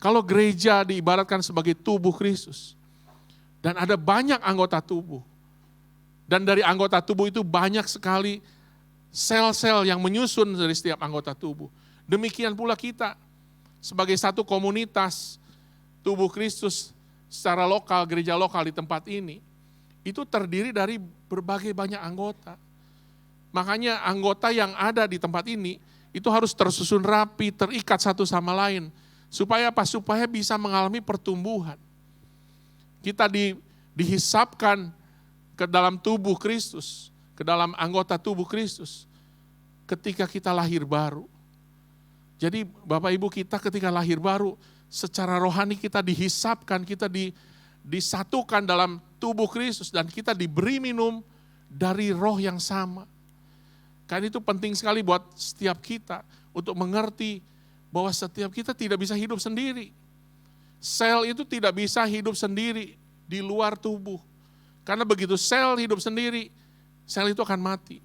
Kalau gereja diibaratkan sebagai tubuh Kristus, dan ada banyak anggota tubuh, dan dari anggota tubuh itu banyak sekali sel-sel yang menyusun dari setiap anggota tubuh. Demikian pula kita sebagai satu komunitas tubuh Kristus secara lokal, gereja lokal di tempat ini, itu terdiri dari berbagai banyak anggota. Makanya anggota yang ada di tempat ini itu harus tersusun rapi, terikat satu sama lain. Supaya apa? Supaya bisa mengalami pertumbuhan. Kita dihisapkan ke dalam tubuh Kristus, ke dalam anggota tubuh Kristus ketika kita lahir baru. Jadi Bapak Ibu, kita ketika lahir baru, secara rohani kita dihisapkan, kita disatukan dalam tubuh Kristus, dan kita diberi minum dari roh yang sama. Karena itu penting sekali buat setiap kita untuk mengerti bahwa setiap kita tidak bisa hidup sendiri. Sel itu tidak bisa hidup sendiri di luar tubuh. Karena begitu sel hidup sendiri, sel itu akan mati.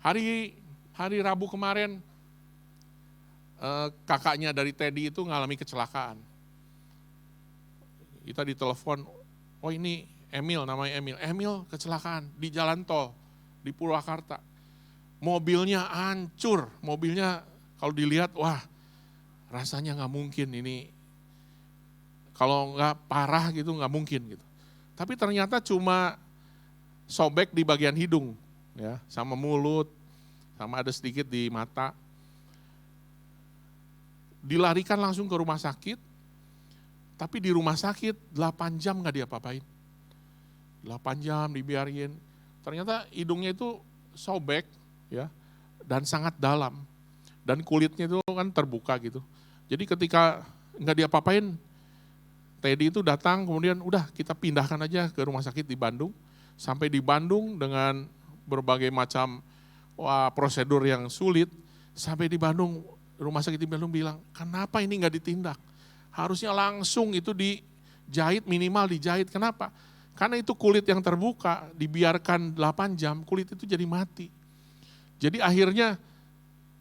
Hari Rabu kemarin, kakaknya dari Teddy itu mengalami kecelakaan. Kita ditelepon, oh ini Emil, namanya Emil. Emil kecelakaan di jalan tol di Purwakarta. Mobilnya hancur, mobilnya kalau dilihat, wah rasanya nggak mungkin ini. Kalau nggak parah gitu nggak mungkin gitu. Tapi ternyata cuma sobek di bagian hidung, ya, sama mulut, sama ada sedikit di mata. Dilarikan langsung ke rumah sakit, Tapi di rumah sakit 8 jam nggak diapa-apain. 8 jam dibiarin. Ternyata hidungnya itu sobek ya dan sangat dalam. Dan kulitnya itu kan terbuka gitu. Jadi ketika nggak diapa-apain, Teddy itu datang kemudian udah kita pindahkan aja ke rumah sakit di Bandung. Sampai di Bandung dengan berbagai macam prosedur yang sulit. Sampai di Bandung, rumah sakit di Bandung bilang, kenapa ini nggak ditindak? Harusnya langsung itu dijahit, minimal dijahit. Kenapa? Karena itu kulit yang terbuka, dibiarkan 8 jam, kulit itu jadi mati. Jadi akhirnya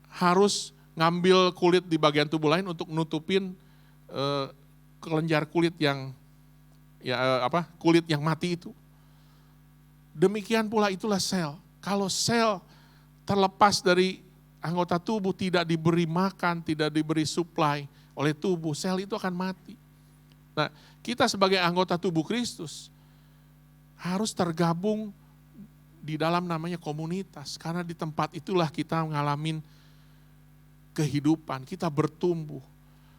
harus ngambil kulit di bagian tubuh lain untuk nutupin kelenjar kulit yang kulit yang mati itu. Demikian pula itulah sel. Kalau sel terlepas dari anggota tubuh, tidak diberi makan, tidak diberi supply oleh tubuh, sel itu akan mati. Nah, kita sebagai anggota tubuh Kristus harus tergabung di dalam namanya komunitas. Karena di tempat itulah kita ngalamin kehidupan, kita bertumbuh.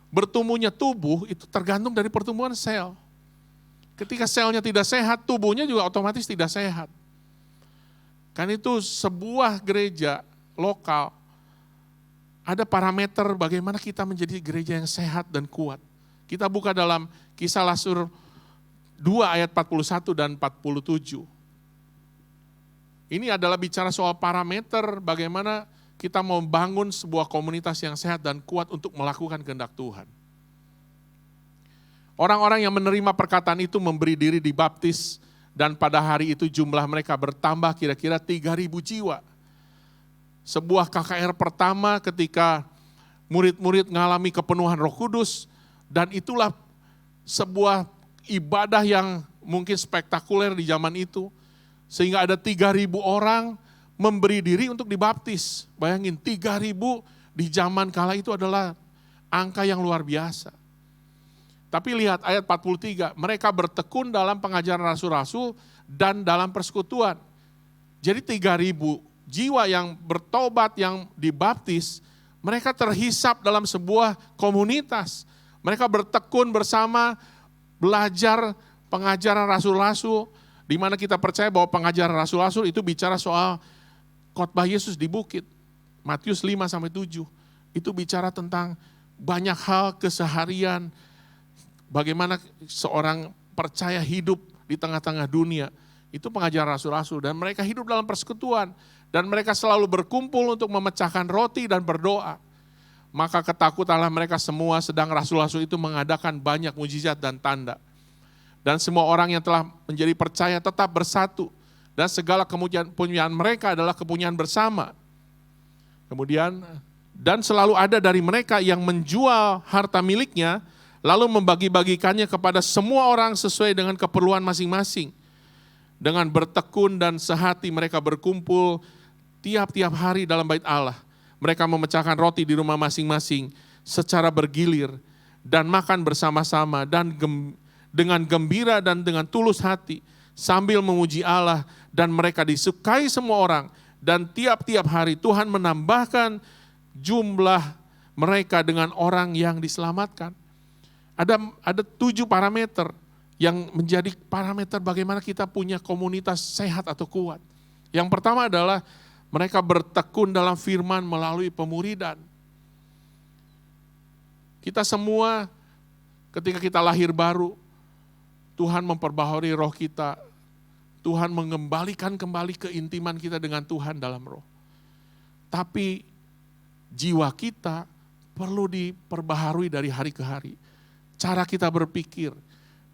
Bertumbuhnya tubuh itu tergantung dari pertumbuhan sel. Ketika selnya tidak sehat, tubuhnya juga otomatis tidak sehat. Kan itu sebuah gereja lokal, ada parameter bagaimana kita menjadi gereja yang sehat dan kuat. Kita buka dalam Kisah Rasul 2 ayat 41 dan 47. Ini adalah bicara soal parameter bagaimana kita membangun sebuah komunitas yang sehat dan kuat untuk melakukan kehendak Tuhan. Orang-orang yang menerima perkataan itu memberi diri dibaptis dan pada hari itu jumlah mereka bertambah kira-kira 3.000 jiwa. Sebuah KKR pertama ketika murid-murid mengalami kepenuhan Roh Kudus dan itulah sebuah ibadah yang mungkin spektakuler di zaman itu. Sehingga ada 3.000 orang memberi diri untuk dibaptis. Bayangin 3.000 di zaman kala itu adalah angka yang luar biasa. Tapi lihat ayat 43, mereka bertekun dalam pengajaran rasul-rasul dan dalam persekutuan. Jadi 3.000 jiwa yang bertobat, yang dibaptis, mereka terhisap dalam sebuah komunitas. Mereka bertekun bersama, belajar pengajaran rasul-rasul, di mana kita percaya bahwa pengajaran rasul-rasul itu bicara soal khotbah Yesus di bukit. Matius 5-7, itu bicara tentang banyak hal keseharian, bagaimana seorang percaya hidup di tengah-tengah dunia. Itu pengajaran rasul-rasul dan mereka hidup dalam persekutuan. Dan mereka selalu berkumpul untuk memecahkan roti dan berdoa. Maka ketakutanlah mereka semua sedang rasul-rasul itu mengadakan banyak mujizat dan tanda. Dan semua orang yang telah menjadi percaya tetap bersatu. Dan segala kepunyaan mereka adalah kepunyaan bersama. Kemudian, dan selalu ada dari mereka yang menjual harta miliknya, lalu membagi-bagikannya kepada semua orang sesuai dengan keperluan masing-masing. Dengan bertekun dan sehati mereka berkumpul tiap-tiap hari dalam bait Allah. Mereka memecahkan roti di rumah masing-masing secara bergilir dan makan bersama-sama dan dengan gembira dan dengan tulus hati sambil memuji Allah dan mereka disukai semua orang dan tiap-tiap hari Tuhan menambahkan jumlah mereka dengan orang yang diselamatkan. Ada 7 parameter yang menjadi parameter bagaimana kita punya komunitas sehat atau kuat. Yang pertama adalah mereka bertekun dalam firman melalui pemuridan. Kita semua ketika kita lahir baru, Tuhan memperbaharui roh kita. Tuhan mengembalikan kembali keintiman kita dengan Tuhan dalam roh. Tapi jiwa kita perlu diperbaharui dari hari ke hari. Cara kita berpikir,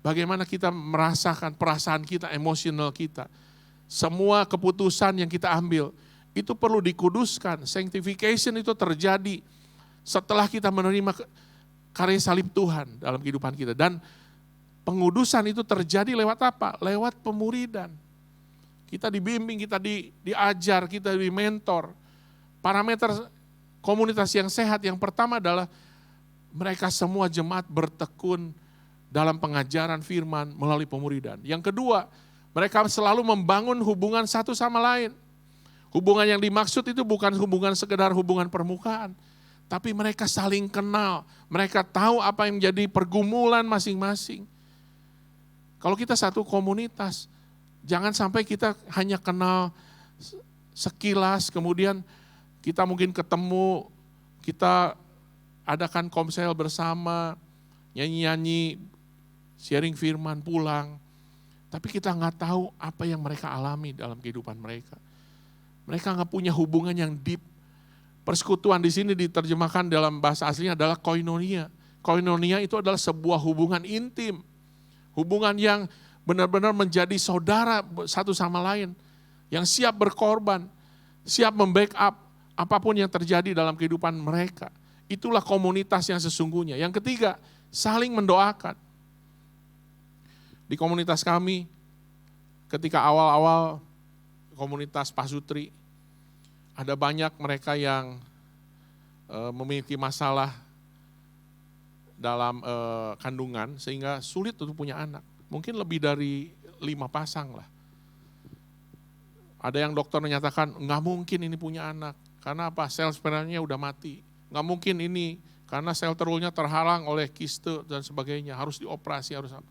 bagaimana kita merasakan perasaan kita, emosional kita. Semua keputusan yang kita ambil, itu perlu dikuduskan. Sanctification itu terjadi setelah kita menerima karya salib Tuhan dalam kehidupan kita. Dan pengudusan itu terjadi lewat apa? Lewat pemuridan. Kita dibimbing, kita diajar, kita dimentor. Parameter komunitas yang sehat yang pertama adalah mereka semua jemaat bertekun dalam pengajaran firman melalui pemuridan. Yang kedua, mereka selalu membangun hubungan satu sama lain. Hubungan yang dimaksud itu bukan hubungan sekedar hubungan permukaan, Tapi mereka saling kenal, mereka tahu apa yang menjadi pergumulan masing-masing. Kalau kita satu komunitas, jangan sampai kita hanya kenal sekilas, kemudian kita mungkin ketemu, kita adakan komsel bersama, nyanyi-nyanyi, sharing firman, pulang. Tapi kita nggak tahu apa yang mereka alami dalam kehidupan mereka. Mereka nggak punya hubungan yang deep. Persekutuan di sini diterjemahkan dalam bahasa aslinya adalah koinonia. Koinonia itu adalah sebuah hubungan intim. Hubungan yang benar-benar menjadi saudara satu sama lain. Yang siap berkorban, siap membackup apapun yang terjadi dalam kehidupan mereka. Itulah komunitas yang sesungguhnya. Yang ketiga, saling mendoakan. Di komunitas kami, ketika awal-awal komunitas Pasutri, ada banyak mereka yang memiliki masalah dalam kandungan sehingga sulit untuk punya anak. Mungkin lebih dari 5 pasang lah. Ada yang dokter menyatakan nggak mungkin ini punya anak. Karena apa? Sel spermanya udah mati. Nggak mungkin ini karena sel telurnya terhalang oleh kiste dan sebagainya. Harus dioperasi, harus apa.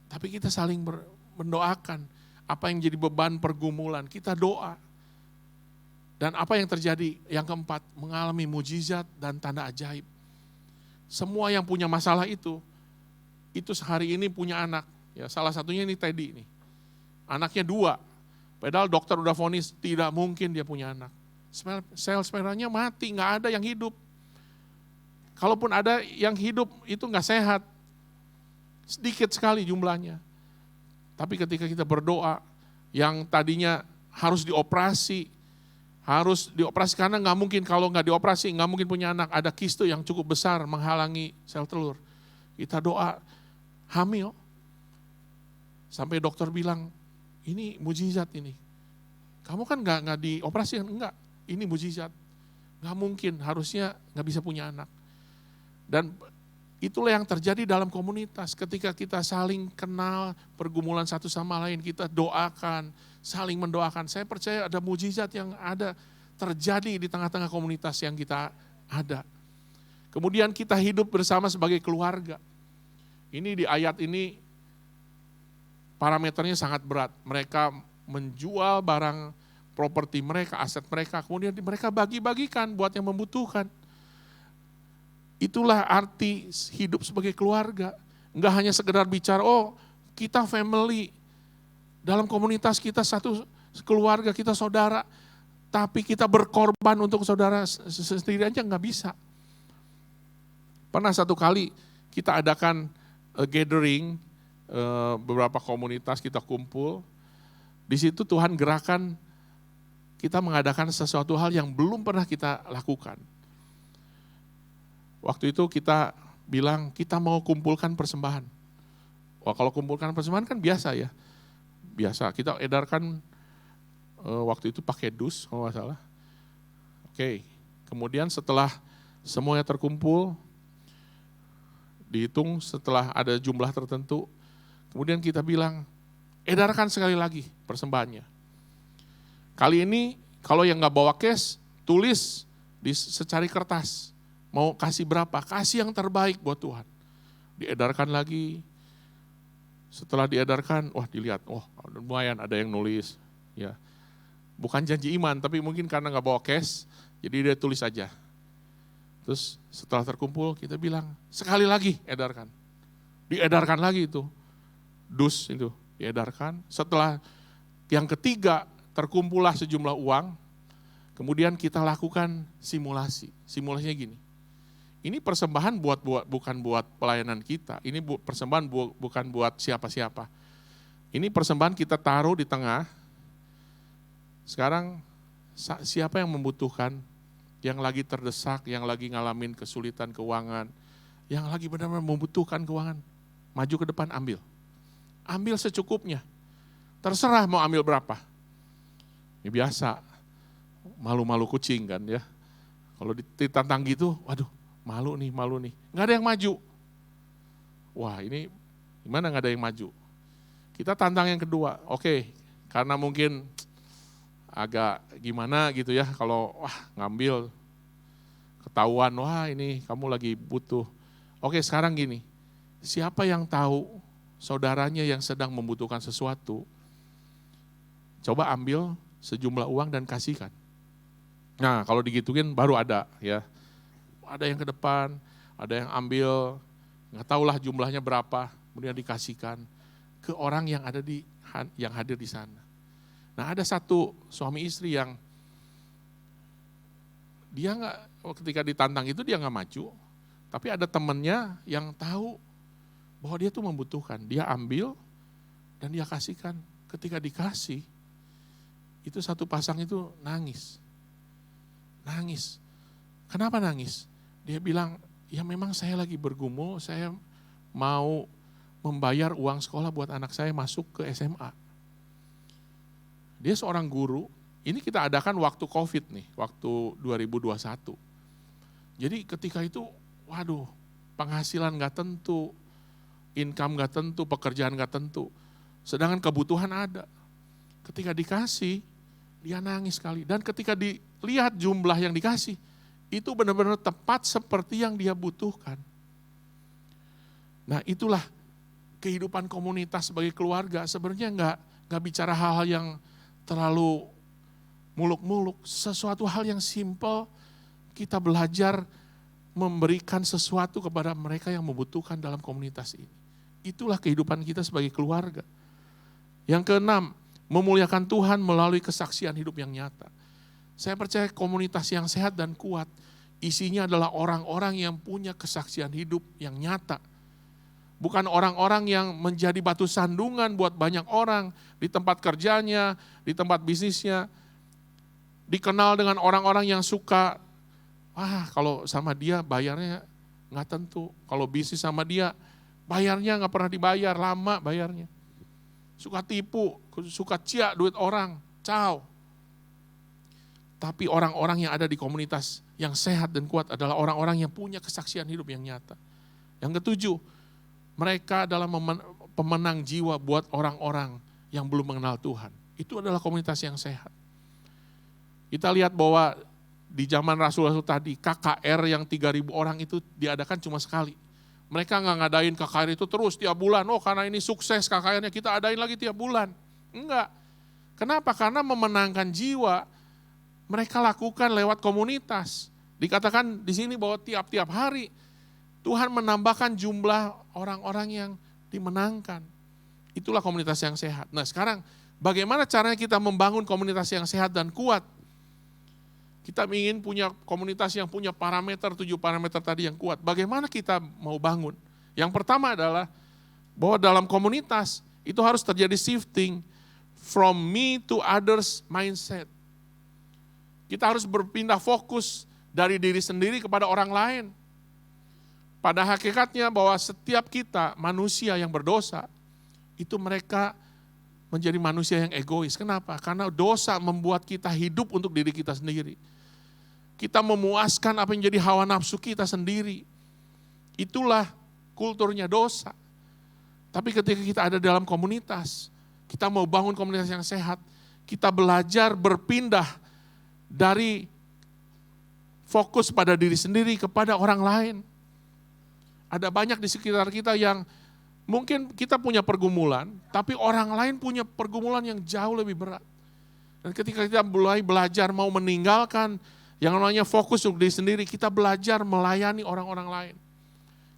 Tapi kita saling mendoakan apa yang jadi beban pergumulan. Kita doa. Dan apa yang terjadi? Yang keempat, mengalami mujizat dan tanda ajaib. Semua yang punya masalah itu sehari ini punya anak. Ya, salah satunya ini Teddy nih. Anaknya 2. Padahal dokter udah vonis tidak mungkin dia punya anak. Sel spermanya mati, nggak ada yang hidup. Kalaupun ada yang hidup itu nggak sehat. Sedikit sekali jumlahnya. Tapi ketika kita berdoa, yang tadinya harus dioperasi karena nggak mungkin kalau nggak dioperasi, nggak mungkin punya anak. Ada kiste yang cukup besar menghalangi sel telur. Kita doa hamil. Sampai dokter bilang, ini mujizat ini. Kamu kan nggak dioperasi kan? Enggak, ini mujizat. Nggak mungkin, harusnya nggak bisa punya anak. Dan itulah yang terjadi dalam komunitas. Ketika kita saling kenal pergumulan satu sama lain, kita doakan, saling mendoakan. Saya percaya ada mujizat yang ada terjadi di tengah-tengah komunitas yang kita ada. Kemudian kita hidup bersama sebagai keluarga. Ini di ayat ini parameternya sangat berat. Mereka menjual barang properti mereka, aset mereka, kemudian mereka bagi-bagikan buat yang membutuhkan. Itulah arti hidup sebagai keluarga. Enggak hanya sekedar bicara, oh kita family, dalam komunitas kita satu keluarga, kita saudara, tapi kita berkorban untuk saudara sendiri aja nggak bisa. Pernah satu kali kita adakan gathering, beberapa komunitas kita kumpul, di situ Tuhan gerakan kita mengadakan sesuatu hal yang belum pernah kita lakukan. Waktu itu kita bilang kita mau kumpulkan persembahan. Wah, kalau kumpulkan persembahan kan biasa ya. Biasa, kita edarkan waktu itu pakai dus kalau nggak salah. Oke, kemudian setelah semuanya terkumpul, dihitung setelah ada jumlah tertentu, kemudian kita bilang, edarkan sekali lagi persembahannya. Kali ini kalau yang nggak bawa cash, tulis di secari kertas. Mau kasih berapa? Kasih yang terbaik buat Tuhan. Diedarkan lagi. Setelah diedarkan, wah dilihat, wah lumayan ada yang nulis. Ya, bukan janji iman, tapi mungkin karena nggak bawa cash, jadi dia tulis aja. Terus setelah terkumpul kita bilang, sekali lagi edarkan. Diedarkan lagi itu. Dus itu diedarkan. Setelah yang ketiga terkumpullah sejumlah uang, kemudian kita lakukan simulasi. Simulasinya gini. Ini persembahan bukan buat pelayanan kita. Ini persembahan bukan buat siapa-siapa. Ini persembahan kita taruh di tengah. Sekarang siapa yang membutuhkan, yang lagi terdesak, yang lagi ngalamin kesulitan keuangan, yang lagi benar-benar membutuhkan keuangan, maju ke depan ambil. Ambil secukupnya. Terserah mau ambil berapa. Ini biasa, malu-malu kucing kan ya. Kalau ditantang gitu, waduh malu nih. Nggak ada yang maju. Wah ini gimana nggak ada yang maju? Kita tantang yang kedua, oke, karena mungkin agak gimana gitu ya, kalau wah ngambil, ketahuan, wah ini kamu lagi butuh. Oke, sekarang gini, siapa yang tahu saudaranya yang sedang membutuhkan sesuatu, coba ambil sejumlah uang dan kasihkan. Nah, kalau digituin baru ada ya. Ada yang ke depan, ada yang ambil, nggak tahulah jumlahnya berapa, kemudian dikasihkan ke orang yang ada yang hadir di sana. Nah, ada satu suami istri yang dia nggak, ketika ditantang itu dia nggak maju, tapi ada temennya yang tahu bahwa dia tuh membutuhkan, dia ambil dan dia kasihkan. Ketika dikasih, itu satu pasang itu nangis. Kenapa nangis? Dia bilang, ya memang saya lagi bergumul, saya mau membayar uang sekolah buat anak saya masuk ke SMA. Dia seorang guru, ini kita adakan waktu COVID nih, waktu 2021. Jadi ketika itu, waduh, penghasilan gak tentu, income gak tentu, pekerjaan gak tentu. Sedangkan kebutuhan ada. Ketika dikasih, dia nangis sekali. Dan ketika dilihat jumlah yang dikasih, itu benar-benar tepat seperti yang dia butuhkan. Nah, itulah kehidupan komunitas sebagai keluarga. Sebenarnya nggak bicara hal-hal yang terlalu muluk-muluk. Sesuatu hal yang simple, kita belajar memberikan sesuatu kepada mereka yang membutuhkan dalam komunitas ini. Itulah kehidupan kita sebagai keluarga. Yang keenam, memuliakan Tuhan melalui kesaksian hidup yang nyata. Saya percaya komunitas yang sehat dan kuat, isinya adalah orang-orang yang punya kesaksian hidup yang nyata. Bukan orang-orang yang menjadi batu sandungan buat banyak orang di tempat kerjanya, di tempat bisnisnya. Dikenal dengan orang-orang yang suka, kalau sama dia bayarnya nggak tentu. Kalau bisnis sama dia, bayarnya nggak pernah dibayar, lama bayarnya. Suka tipu, suka ciak duit orang, Tapi orang-orang yang ada di komunitas yang sehat dan kuat adalah orang-orang yang punya kesaksian hidup yang nyata. Yang ketujuh, mereka adalah pemenang jiwa buat orang-orang yang belum mengenal Tuhan. Itu adalah komunitas yang sehat. Kita lihat bahwa di zaman Rasul-Rasul tadi, KKR yang 3.000 orang itu diadakan cuma sekali. Mereka nggak ngadain KKR itu terus tiap bulan, karena ini sukses KKR-nya kita adain lagi tiap bulan. Enggak. Kenapa? Karena memenangkan jiwa, mereka lakukan lewat komunitas. Dikatakan di sini bahwa tiap-tiap hari Tuhan menambahkan jumlah orang-orang yang dimenangkan. Itulah komunitas yang sehat. Nah sekarang bagaimana caranya kita membangun komunitas yang sehat dan kuat? Kita ingin punya komunitas yang punya parameter, 7 parameter tadi yang kuat. Bagaimana kita mau bangun? Yang pertama adalah bahwa dalam komunitas itu harus terjadi shifting from me to others mindset. Kita harus berpindah fokus dari diri sendiri kepada orang lain. Pada hakikatnya bahwa setiap kita manusia yang berdosa, itu mereka menjadi manusia yang egois. Kenapa? Karena dosa membuat kita hidup untuk diri kita sendiri. Kita memuaskan apa yang jadi hawa nafsu kita sendiri. Itulah kulturnya dosa. Tapi ketika kita ada dalam komunitas, kita mau bangun komunitas yang sehat, kita belajar berpindah dari fokus pada diri sendiri kepada orang lain. Ada banyak di sekitar kita yang mungkin kita punya pergumulan, tapi orang lain punya pergumulan yang jauh lebih berat. Dan ketika kita mulai belajar mau meninggalkan yang namanya fokus untuk diri sendiri, kita belajar melayani orang-orang lain.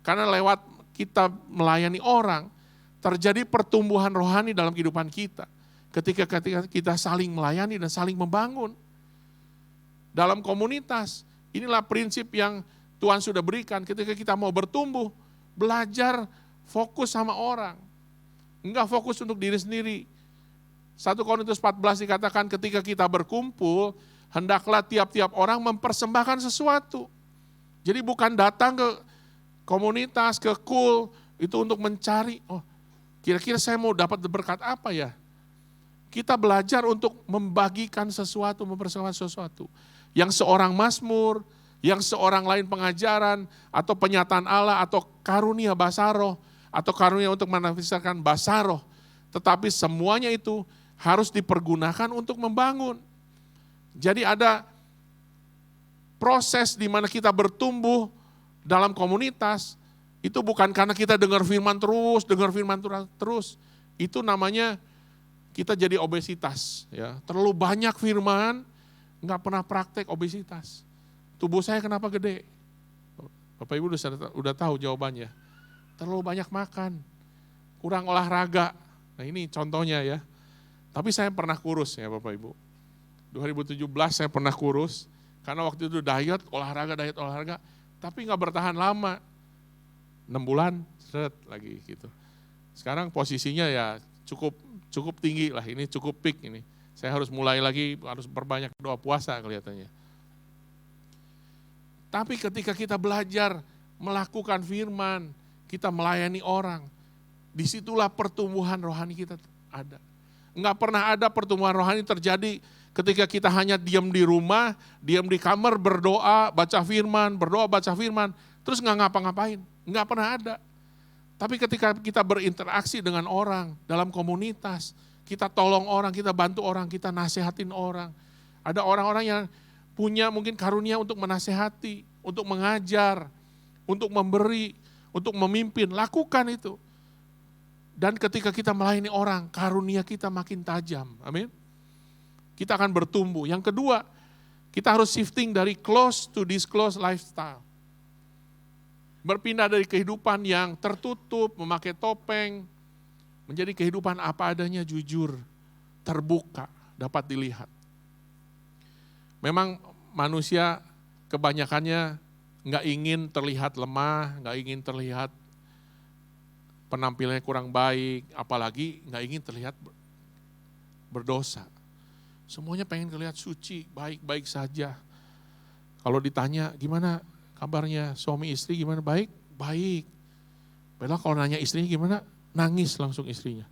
Karena lewat kita melayani orang, terjadi pertumbuhan rohani dalam kehidupan kita. Ketika kita saling melayani dan saling membangun. Dalam komunitas, inilah prinsip yang Tuhan sudah berikan. Ketika kita mau bertumbuh, belajar fokus sama orang. Enggak fokus untuk diri sendiri. 1 Korintus 14 dikatakan ketika kita berkumpul, hendaklah tiap-tiap orang mempersembahkan sesuatu. Jadi bukan datang ke komunitas, ke kul, itu untuk mencari, kira-kira saya mau dapat berkat apa ya? Kita belajar untuk membagikan sesuatu, mempersembahkan sesuatu. Yang seorang mazmur, yang seorang lain pengajaran, atau penyataan Allah, atau karunia bahasa roh, atau karunia untuk menafsirkan bahasa roh. Tetapi semuanya itu harus dipergunakan untuk membangun. Jadi ada proses di mana kita bertumbuh dalam komunitas, itu bukan karena kita dengar firman terus. Itu namanya kita jadi obesitas. Ya. Terlalu banyak firman, nggak pernah praktek obesitas. Tubuh saya kenapa gede? Bapak Ibu udah tahu jawabannya. Terlalu banyak makan, kurang olahraga. Nah ini contohnya ya. Tapi saya pernah kurus ya Bapak Ibu. 2017 saya pernah kurus, karena waktu itu diet, olahraga. Tapi nggak bertahan lama. 6 bulan, seret lagi gitu. Sekarang posisinya ya cukup tinggi lah, ini cukup peak ini. Saya harus mulai lagi, harus perbanyak doa puasa kelihatannya. Tapi ketika kita belajar melakukan firman, kita melayani orang, disitulah pertumbuhan rohani kita ada. Enggak pernah ada pertumbuhan rohani terjadi ketika kita hanya diam di rumah, diam di kamar, berdoa, baca firman, terus nggak ngapa-ngapain. Enggak pernah ada. Tapi ketika kita berinteraksi dengan orang dalam komunitas, kita tolong orang, kita bantu orang, kita nasehatin orang. Ada orang-orang yang punya mungkin karunia untuk menasehati, untuk mengajar, untuk memberi, untuk memimpin, lakukan itu. Dan ketika kita melayani orang, karunia kita makin tajam. Amin. Kita akan bertumbuh. Yang kedua, kita harus shifting dari close to disclose lifestyle. Berpindah dari kehidupan yang tertutup, memakai topeng, menjadi kehidupan apa adanya, jujur, terbuka, dapat dilihat. Memang manusia kebanyakannya nggak ingin terlihat lemah, nggak ingin terlihat penampilannya kurang baik, apalagi nggak ingin terlihat berdosa. Semuanya pengen terlihat suci, baik-baik saja. Kalau ditanya gimana kabarnya suami istri, gimana, baik? Baik. Padahal kalau nanya istrinya gimana, nangis langsung istrinya.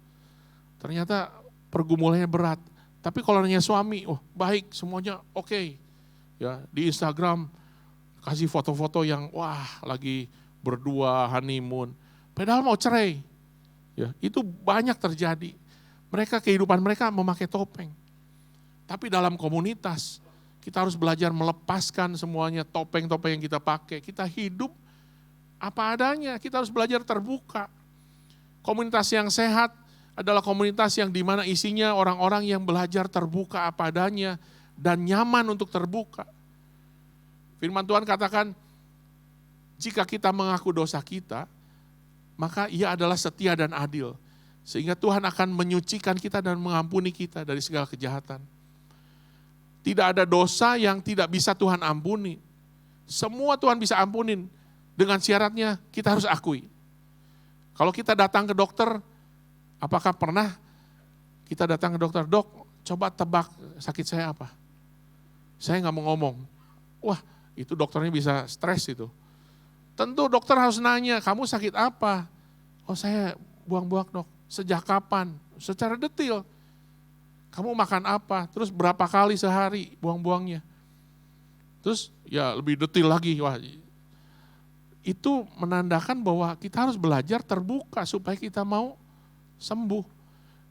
Ternyata pergumulannya berat. Tapi kalau nanya suami, oh baik, semuanya oke. Ya, di Instagram kasih foto-foto yang wah lagi berdua honeymoon. Padahal mau cerai. Ya, itu banyak terjadi. Kehidupan mereka memakai topeng. Tapi dalam komunitas, kita harus belajar melepaskan semuanya topeng-topeng yang kita pakai. Kita hidup apa adanya, kita harus belajar terbuka. Komunitas yang sehat adalah komunitas yang dimana isinya orang-orang yang belajar terbuka apa adanya dan nyaman untuk terbuka. Firman Tuhan katakan, jika kita mengaku dosa kita, maka Ia adalah setia dan adil. Sehingga Tuhan akan menyucikan kita dan mengampuni kita dari segala kejahatan. Tidak ada dosa yang tidak bisa Tuhan ampuni. Semua Tuhan bisa ampunin. Dengan syaratnya kita harus akui. Kalau kita datang ke dokter, apakah pernah kita datang ke dokter, dok coba tebak sakit saya apa? Saya nggak mau ngomong. Wah itu dokternya bisa stres itu. Tentu dokter harus nanya, kamu sakit apa? Oh saya buang-buang dok. Sejak kapan? Secara detail. Kamu makan apa? Terus berapa kali sehari buang-buangnya? Terus ya lebih detail lagi. Wah, itu menandakan bahwa kita harus belajar terbuka supaya kita mau sembuh.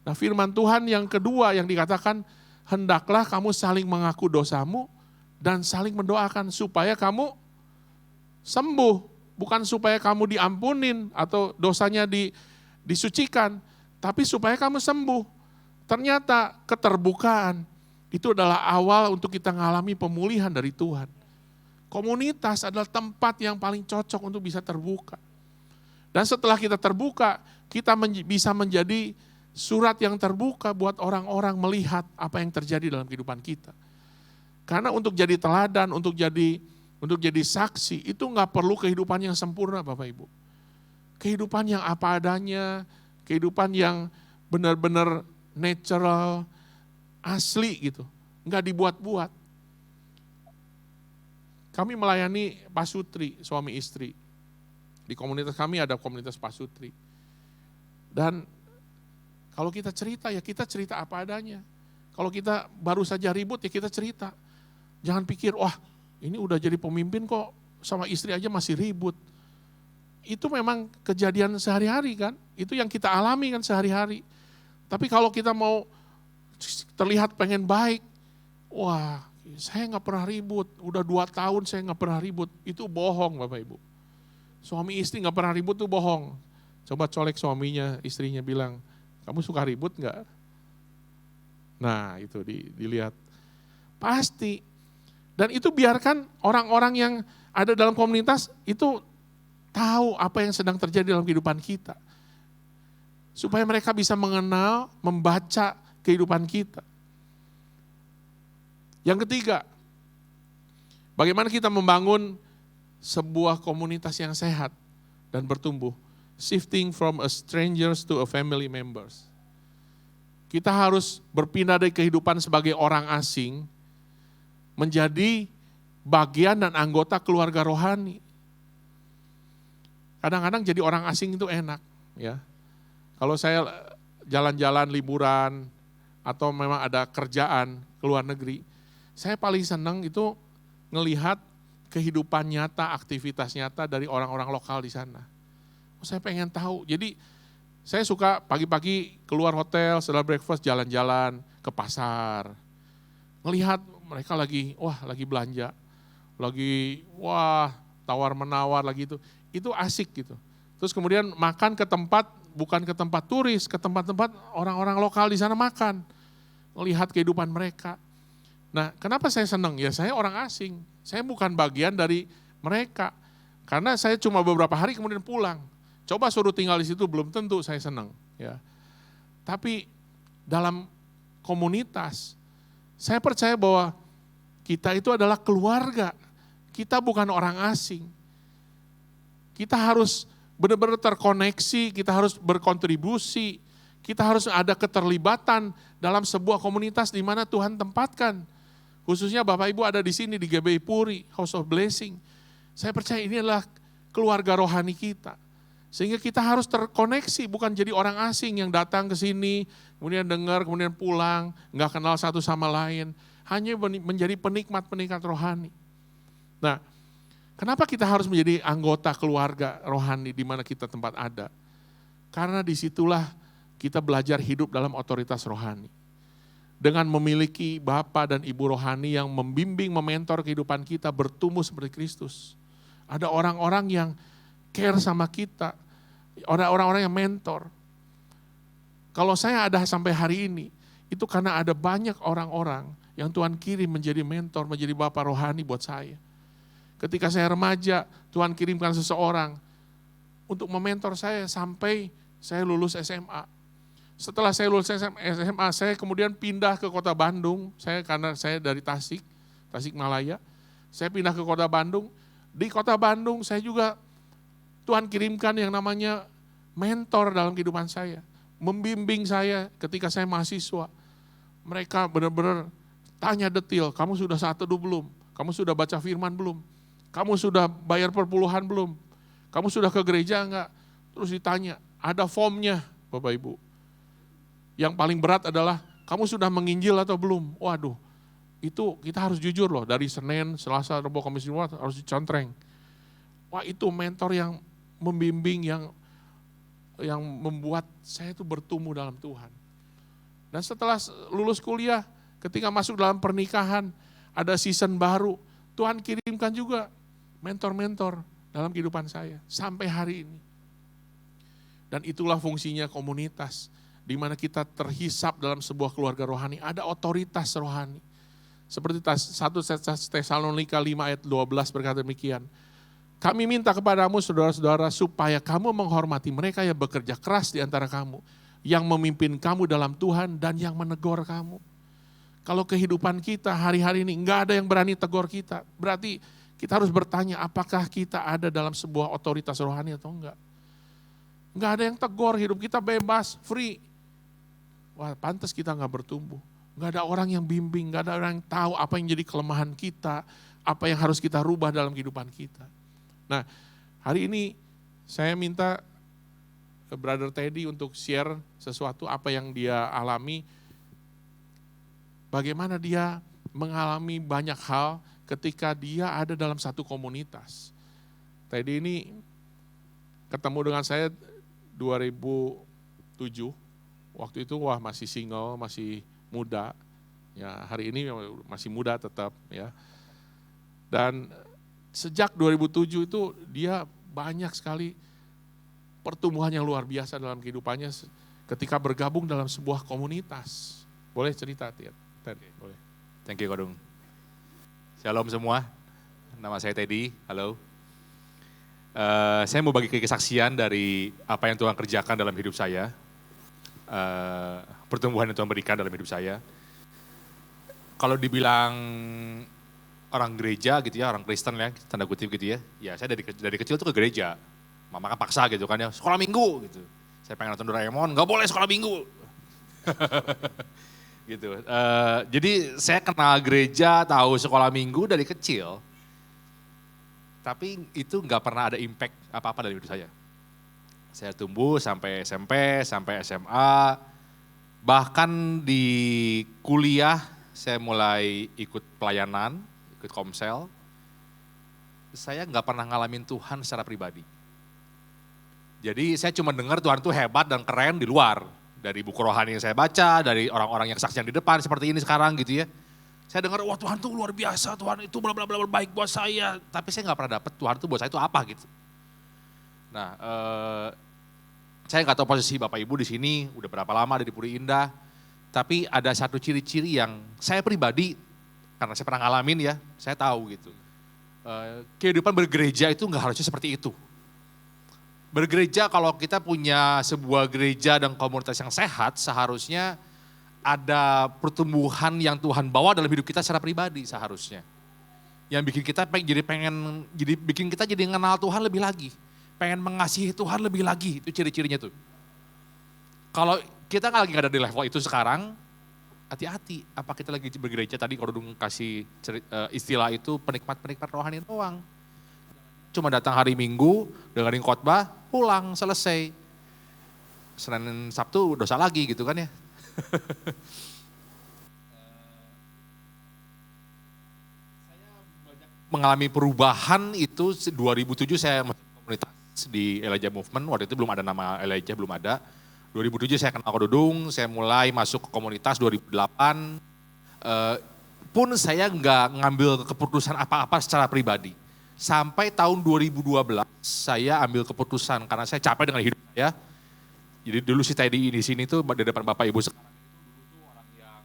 Nah firman Tuhan yang kedua yang dikatakan, hendaklah kamu saling mengaku dosamu dan saling mendoakan supaya kamu sembuh. Bukan supaya kamu diampunin atau dosanya disucikan, tapi supaya kamu sembuh. Ternyata keterbukaan itu adalah awal untuk kita mengalami pemulihan dari Tuhan. Komunitas adalah tempat yang paling cocok untuk bisa terbuka. Dan setelah kita terbuka, kita bisa menjadi surat yang terbuka buat orang-orang melihat apa yang terjadi dalam kehidupan kita. Karena untuk jadi teladan, untuk jadi saksi, itu nggak perlu kehidupan yang sempurna Bapak Ibu. Kehidupan yang apa adanya, kehidupan yang benar-benar natural, asli gitu, nggak dibuat-buat. Kami melayani pasutri, suami istri. Di komunitas kami ada komunitas pasutri. Dan kalau kita cerita, ya kita cerita apa adanya. Kalau kita baru saja ribut, ya kita cerita. Jangan pikir, wah ini udah jadi pemimpin kok sama istri aja masih ribut. Itu memang kejadian sehari-hari kan, itu yang kita alami kan sehari-hari. Tapi kalau kita mau terlihat pengen baik, wah Saya nggak pernah ribut, udah 2 tahun saya nggak pernah ribut. Itu bohong Bapak Ibu. Suami istri nggak pernah ribut tuh bohong. Coba colek suaminya, istrinya bilang, kamu suka ribut nggak? Nah itu dilihat. Pasti. Dan itu biarkan orang-orang yang ada dalam komunitas itu tahu apa yang sedang terjadi dalam kehidupan kita. Supaya mereka bisa mengenal, membaca kehidupan kita. Yang ketiga, bagaimana kita membangun sebuah komunitas yang sehat dan bertumbuh. Shifting from a strangers to a family members. Kita harus berpindah dari kehidupan sebagai orang asing menjadi bagian dan anggota keluarga rohani. Kadang-kadang jadi orang asing itu enak, ya. Kalau saya jalan-jalan liburan atau memang ada kerjaan ke luar negeri, saya paling senang itu ngelihat kehidupan nyata, aktivitas nyata dari orang-orang lokal di sana. Saya pengen tahu. Jadi saya suka pagi-pagi keluar hotel, setelah breakfast jalan-jalan ke pasar. Ngelihat mereka lagi belanja. Lagi tawar-menawar lagi itu. Itu asik gitu. Terus kemudian makan ke tempat, bukan ke tempat turis, ke tempat-tempat orang-orang lokal di sana makan. Melihat kehidupan mereka. Nah, kenapa saya senang? Ya saya orang asing. Saya bukan bagian dari mereka. Karena saya cuma beberapa hari kemudian pulang. Coba suruh tinggal di situ belum tentu saya senang, ya. Tapi dalam komunitas saya percaya bahwa kita itu adalah keluarga. Kita bukan orang asing. Kita harus benar-benar terkoneksi, kita harus berkontribusi, kita harus ada keterlibatan dalam sebuah komunitas di mana Tuhan tempatkan. Khususnya Bapak Ibu ada di sini di GBI Puri, House of Blessing. Saya percaya ini adalah keluarga rohani kita. Sehingga kita harus terkoneksi, bukan jadi orang asing yang datang ke sini, kemudian dengar, kemudian pulang, nggak kenal satu sama lain. Hanya menjadi penikmat-penikmat rohani. Nah, kenapa kita harus menjadi anggota keluarga rohani di mana kita tempat ada? Karena disitulah kita belajar hidup dalam otoritas rohani. Dengan memiliki Bapa dan Ibu rohani yang membimbing, mementor kehidupan kita bertumbuh seperti Kristus. Ada orang-orang yang care sama kita, orang-orang yang mentor. Kalau saya ada sampai hari ini, itu karena ada banyak orang-orang yang Tuhan kirim menjadi mentor, menjadi Bapa rohani buat saya. Ketika saya remaja, Tuhan kirimkan seseorang untuk mementor saya sampai saya lulus SMA. Setelah saya lulus SMA, saya kemudian pindah ke kota Bandung. Karena saya dari Tasikmalaya, saya pindah ke kota Bandung. Di kota Bandung saya juga Tuhan kirimkan yang namanya mentor dalam kehidupan saya. Membimbing saya ketika saya mahasiswa. Mereka benar-benar tanya detail, kamu sudah saat teduh belum? Kamu sudah baca firman belum? Kamu sudah bayar perpuluhan belum? Kamu sudah ke gereja enggak? Terus ditanya, ada formnya Bapak Ibu. Yang paling berat adalah, kamu sudah menginjil atau belum? Waduh, itu kita harus jujur loh, dari Senin, Selasa, Rabu, Kamis, Jumat harus dicontreng. Wah itu mentor yang membimbing, yang membuat saya itu bertumbuh dalam Tuhan. Dan setelah lulus kuliah, ketika masuk dalam pernikahan, ada season baru, Tuhan kirimkan juga mentor-mentor dalam kehidupan saya, sampai hari ini. Dan itulah fungsinya komunitas, di mana kita terhisap dalam sebuah keluarga rohani, ada otoritas rohani. Seperti 1 Tesalonika 5 ayat 12 berkata demikian, kami minta kepadamu saudara-saudara supaya kamu menghormati mereka yang bekerja keras di antara kamu, yang memimpin kamu dalam Tuhan dan yang menegur kamu. Kalau kehidupan kita hari-hari ini enggak ada yang berani tegur kita, berarti kita harus bertanya apakah kita ada dalam sebuah otoritas rohani atau enggak. Enggak ada yang tegur, hidup kita bebas, free. Wah, pantas kita enggak bertumbuh. Enggak ada orang yang bimbing, enggak ada orang yang tahu apa yang jadi kelemahan kita, apa yang harus kita rubah dalam kehidupan kita. Nah, hari ini saya minta Brother Teddy untuk share sesuatu apa yang dia alami, bagaimana dia mengalami banyak hal ketika dia ada dalam satu komunitas. Teddy ini ketemu dengan saya 2007, waktu itu masih single, masih muda, Ya, hari ini masih muda tetap ya. Dan sejak 2007 itu dia banyak sekali pertumbuhan yang luar biasa dalam kehidupannya ketika bergabung dalam sebuah komunitas. Boleh cerita, Ted? Boleh. Thank you, Kodung. Shalom semua, nama saya Teddy, halo. Saya mau bagi kesaksian dari apa yang Tuhan kerjakan dalam hidup saya. Pertumbuhan yang Tuhan berikan dalam hidup saya. Kalau dibilang orang gereja gitu ya, orang Kristen ya, tanda kutip gitu ya. Ya saya dari kecil tuh ke gereja. Mama kan paksa gitu kan ya, sekolah minggu gitu. Saya pengen nonton Doraemon, gak boleh sekolah minggu. Gitu. Jadi saya kenal gereja, tahu sekolah minggu dari kecil. Tapi itu gak pernah ada impact apa-apa dalam hidup saya. Saya tumbuh sampai SMP, sampai SMA. Bahkan di kuliah saya mulai ikut pelayanan, ikut komsel. Saya gak pernah ngalamin Tuhan secara pribadi. Jadi saya cuma dengar Tuhan tuh hebat dan keren di luar. Dari buku rohani yang saya baca, dari orang-orang yang saksian di depan seperti ini sekarang gitu ya. Saya dengar, wah Tuhan tuh luar biasa, Tuhan itu bla bla bla baik buat saya. Tapi saya nggak pernah dapet Tuhan tuh buat saya itu apa gitu. Nah, saya nggak tahu posisi Bapak Ibu di sini udah berapa lama ada di Puri Indah. Tapi ada satu ciri-ciri yang saya pribadi, karena saya pernah ngalamin ya, saya tahu gitu. Kehidupan bergereja itu nggak harusnya seperti itu. Bergereja kalau kita punya sebuah gereja dan komunitas yang sehat, seharusnya ada pertumbuhan yang Tuhan bawa dalam hidup kita secara pribadi seharusnya. Yang bikin kita bikin kita jadi mengenal Tuhan lebih lagi. Pengen mengasihi Tuhan lebih lagi, itu ciri-cirinya tuh. Kalau kita lagi nggak ada di level itu sekarang, hati-hati. Apa kita lagi bergereja, tadi kalau Dudung kasih istilah itu penikmat-penikmat rohani doang. Cuma datang hari Minggu, dengerin khotbah, pulang, selesai. Senin Sabtu dosa lagi gitu kan ya. Saya banyak mengalami perubahan itu 2007 saya masuk komunitas di Elijah Movement, waktu itu belum ada nama Elijah, belum ada. 2007 saya kenal Kodudung, saya mulai masuk ke komunitas 2008. Pun saya nggak ngambil keputusan apa-apa secara pribadi. Sampai tahun 2012 saya ambil keputusan karena saya capek dengan hidup saya. Jadi dulu si Teddy di sini tuh di depan Bapak Ibu sekarang itu dulu tuh orang yang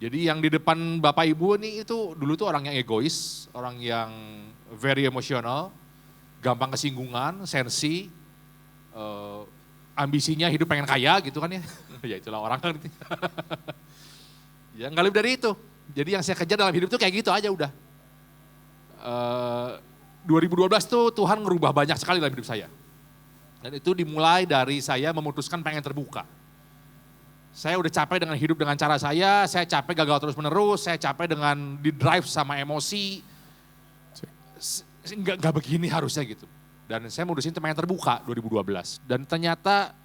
Jadi yang di depan Bapak Ibu nih itu dulu tuh orang yang egois, orang yang very emotional, gampang kesinggungan, sensi, ambisinya hidup pengen kaya gitu kan ya. Ya itulah orang kan. Ya nggak lebih dari itu. Jadi yang saya kejar dalam hidup tuh kayak gitu aja udah. 2012 tuh Tuhan ngerubah banyak sekali dalam hidup saya. Dan itu dimulai dari saya memutuskan pengen terbuka. Saya udah capek dengan hidup dengan cara saya capek gagal terus menerus, saya capek dengan di drive sama emosi. Nggak begini harusnya gitu. Dan saya mutusin pengen terbuka 2012. Dan ternyata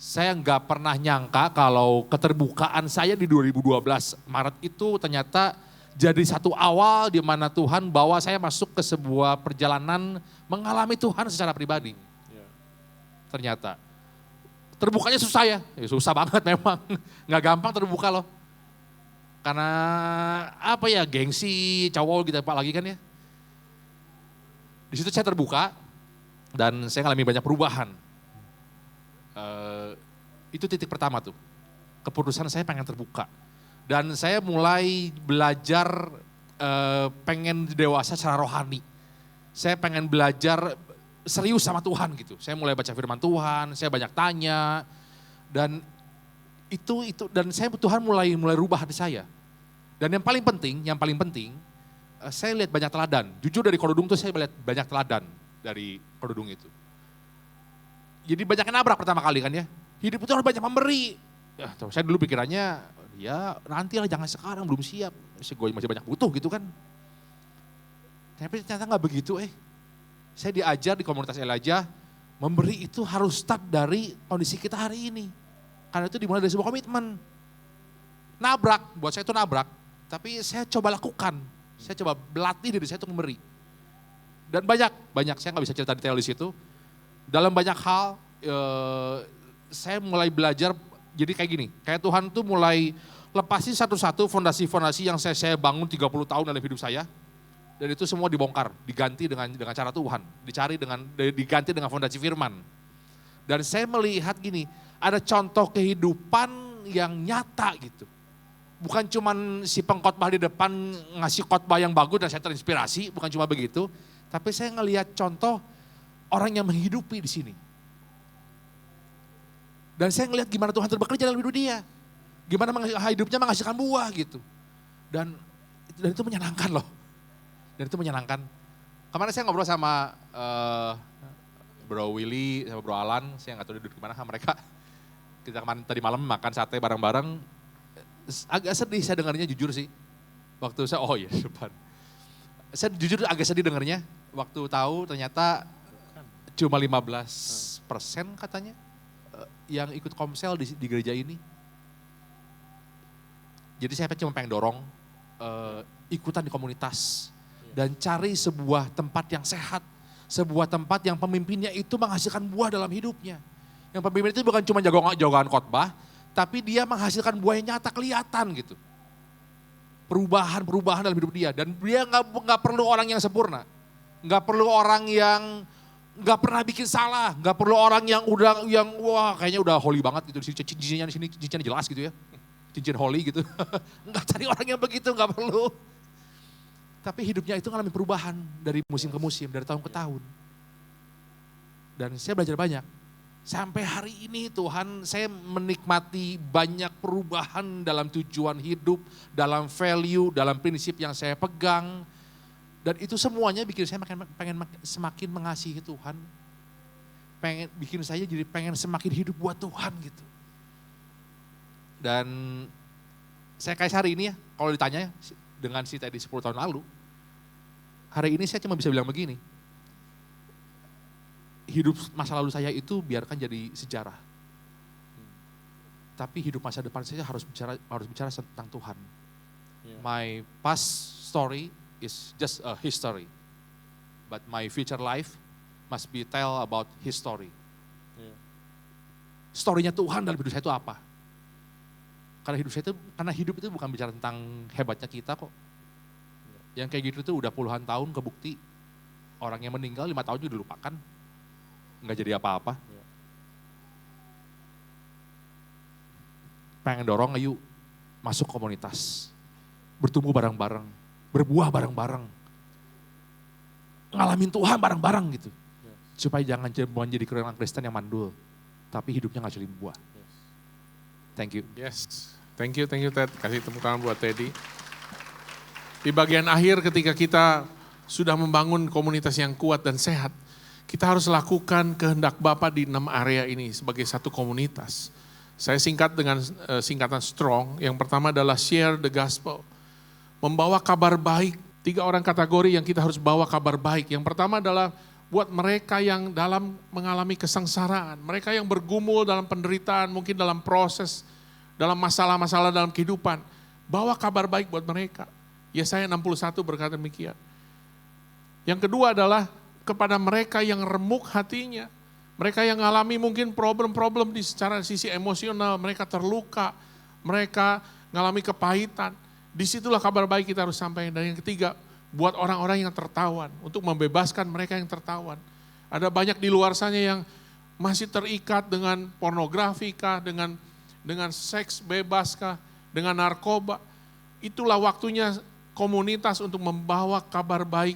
saya nggak pernah nyangka kalau keterbukaan saya di 2012 Maret itu ternyata jadi satu awal di mana Tuhan bawa saya masuk ke sebuah perjalanan mengalami Tuhan secara pribadi. Ternyata terbukanya susah ya susah banget memang, nggak gampang terbuka loh. Karena apa ya, gengsi cowok gitu apalagi kan ya. Di situ saya terbuka dan saya ngalami banyak perubahan. Itu titik pertama tuh, keputusan saya pengen terbuka. Dan saya mulai belajar pengen dewasa secara rohani. Saya pengen belajar serius sama Tuhan gitu. Saya mulai baca firman Tuhan, saya banyak tanya. Dan dan Tuhan mulai rubah hati saya. Dan yang paling penting, saya lihat banyak teladan. Jujur dari Kodudung tuh saya lihat banyak teladan dari Kodudung itu. Jadi banyak yang nabrak pertama kali kan ya. Hidup itu harus banyak memberi. Ya, saya dulu pikirannya, ya nantilah jangan sekarang belum siap. Gue masih banyak butuh gitu kan. Tapi ternyata gak begitu Saya diajar di komunitas Elijah, memberi itu harus start dari kondisi kita hari ini. Karena itu dimulai dari sebuah komitmen. Nabrak, buat saya itu nabrak. Tapi saya coba lakukan. Saya coba berlatih diri saya untuk memberi. Dan banyak, saya gak bisa cerita detail di situ. Dalam banyak hal, saya mulai belajar Jadi kayak gini, kayak Tuhan tuh mulai lepasin satu-satu fondasi-fondasi yang saya bangun 30 tahun dalam hidup saya. Dan itu semua dibongkar, diganti dengan cara Tuhan, diganti dengan fondasi firman. Dan saya melihat gini, ada contoh kehidupan yang nyata gitu. Bukan cuman si pengkhotbah di depan ngasih khotbah yang bagus dan saya terinspirasi, bukan cuma begitu. Tapi saya ngelihat contoh orang yang menghidupi di sini. Dan saya ngelihat gimana Tuhan bekerja dalam hidup dia. Gimana hidupnya menghasilkan buah gitu. Dan itu menyenangkan loh. Dan itu menyenangkan. Kemarin saya ngobrol sama Bro Willy, sama Bro Alan, saya nggak tahu dia duduk di mana mereka. Kita kemarin tadi malam makan sate bareng-bareng. Agak sedih saya dengarnya jujur sih. Waktu saya, depan. Saya jujur agak sedih dengarnya. Waktu tahu ternyata cuma 15% katanya yang ikut komsel di gereja ini. Jadi saya cuma pengen dorong ikutan di komunitas. Dan cari sebuah tempat yang sehat. Sebuah tempat yang pemimpinnya itu menghasilkan buah dalam hidupnya. Yang pemimpin itu bukan cuma jagoan khotbah, tapi dia menghasilkan buah yang nyata kelihatan gitu. Perubahan dalam hidup dia. Dan dia nggak perlu orang yang sempurna. Nggak perlu orang yang nggak pernah bikin salah. Nggak perlu orang yang wah kayaknya udah holy banget gitu. Cincinnya di sini cincinnya jelas gitu ya. Cincin holy gitu. Nggak cari orang yang begitu, nggak perlu. Tapi hidupnya itu mengalami perubahan dari musim ke musim, dari tahun ke tahun. Dan saya belajar banyak. Sampai hari ini Tuhan, saya menikmati banyak perubahan dalam tujuan hidup, dalam value, dalam prinsip yang saya pegang. Dan itu semuanya bikin saya pengen semakin mengasihi Tuhan. Bikin saya jadi pengen semakin hidup buat Tuhan gitu. Dan saya kayak hari ini ya, kalau ditanya dengan si tadi 10 tahun lalu, hari ini saya cuma bisa bilang begini, hidup masa lalu saya itu biarkan jadi sejarah. Tapi hidup masa depan saya harus bicara tentang Tuhan. My past story is just a history, but my future life must be tell about his story. Storynya Tuhan dalam hidup saya itu apa? Karena hidup itu bukan bicara tentang hebatnya kita kok. Yang kayak gitu tuh udah puluhan tahun kebukti. Orang yang meninggal 5 tahun juga dilupakan. Nggak jadi apa-apa. Pengen dorong ayo masuk komunitas. Bertumbuh bareng-bareng. Berbuah bareng-bareng. Ngalamin Tuhan bareng-bareng gitu. Supaya jangan jadi orang Kristen yang mandul. Tapi hidupnya ngasilin buah. Thank you. Yes, thank you Ted. Kasih tepuk tangan buat Teddy. Di bagian akhir ketika kita sudah membangun komunitas yang kuat dan sehat, kita harus lakukan kehendak Bapa di 6 area ini sebagai satu komunitas. Saya singkat dengan singkatan STRONG. Yang pertama adalah share the gospel. Membawa kabar baik. 3 orang kategori yang kita harus bawa kabar baik. Yang pertama adalah buat mereka yang dalam mengalami kesengsaraan, mereka yang bergumul dalam penderitaan, mungkin dalam proses, dalam masalah-masalah dalam kehidupan, bawa kabar baik buat mereka. Yesaya 61 berkata demikian. Yang kedua adalah kepada mereka yang remuk hatinya, mereka yang mengalami mungkin problem-problem di secara sisi emosional, mereka terluka, mereka mengalami kepahitan. Disitulah kabar baik kita harus sampaikan. Dan yang ketiga, buat orang-orang yang tertawan, untuk membebaskan mereka yang tertawan. Ada banyak di luar sana yang masih terikat dengan pornografi kah, dengan seks bebas kah, dengan narkoba. Itulah waktunya komunitas untuk membawa kabar baik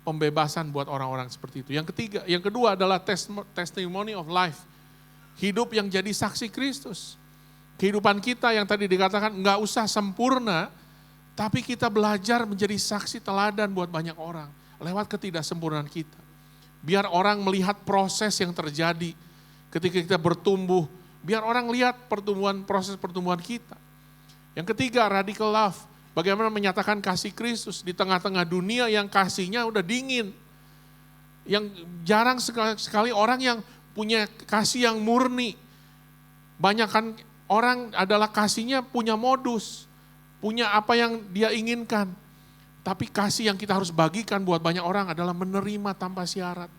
pembebasan buat orang-orang seperti itu. Yang kedua adalah testimony of life. Hidup yang jadi saksi Kristus. Kehidupan kita yang tadi dikatakan nggak usah sempurna, tapi kita belajar menjadi saksi teladan buat banyak orang lewat ketidaksempurnaan kita. Biar orang melihat proses yang terjadi ketika kita bertumbuh. Biar orang lihat proses pertumbuhan kita. Yang ketiga, radical love. Bagaimana menyatakan kasih Kristus di tengah-tengah dunia yang kasihnya udah dingin. Yang jarang sekali orang yang punya kasih yang murni. Banyak kan orang adalah kasihnya punya modus. Punya apa yang dia inginkan. Tapi kasih yang kita harus bagikan buat banyak orang adalah menerima tanpa syarat.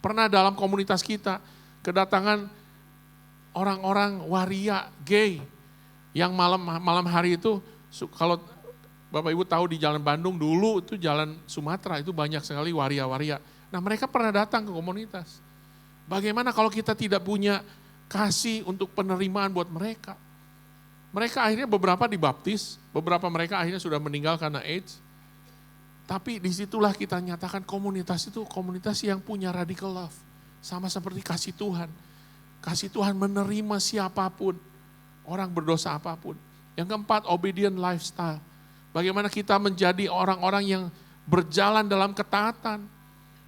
Pernah dalam komunitas kita kedatangan orang-orang waria, gay, yang malam hari itu, kalau Bapak Ibu tahu di Jalan Bandung dulu itu Jalan Sumatera itu banyak sekali waria-waria. Nah mereka pernah datang ke komunitas. Bagaimana kalau kita tidak punya kasih untuk penerimaan buat mereka? Mereka akhirnya beberapa dibaptis, beberapa mereka akhirnya sudah meninggal karena AIDS. Tapi disitulah kita nyatakan komunitas itu komunitas yang punya radical love. Sama seperti kasih Tuhan. Kasih Tuhan menerima siapapun, orang berdosa apapun. Yang keempat, obedient lifestyle. Bagaimana kita menjadi orang-orang yang berjalan dalam ketaatan.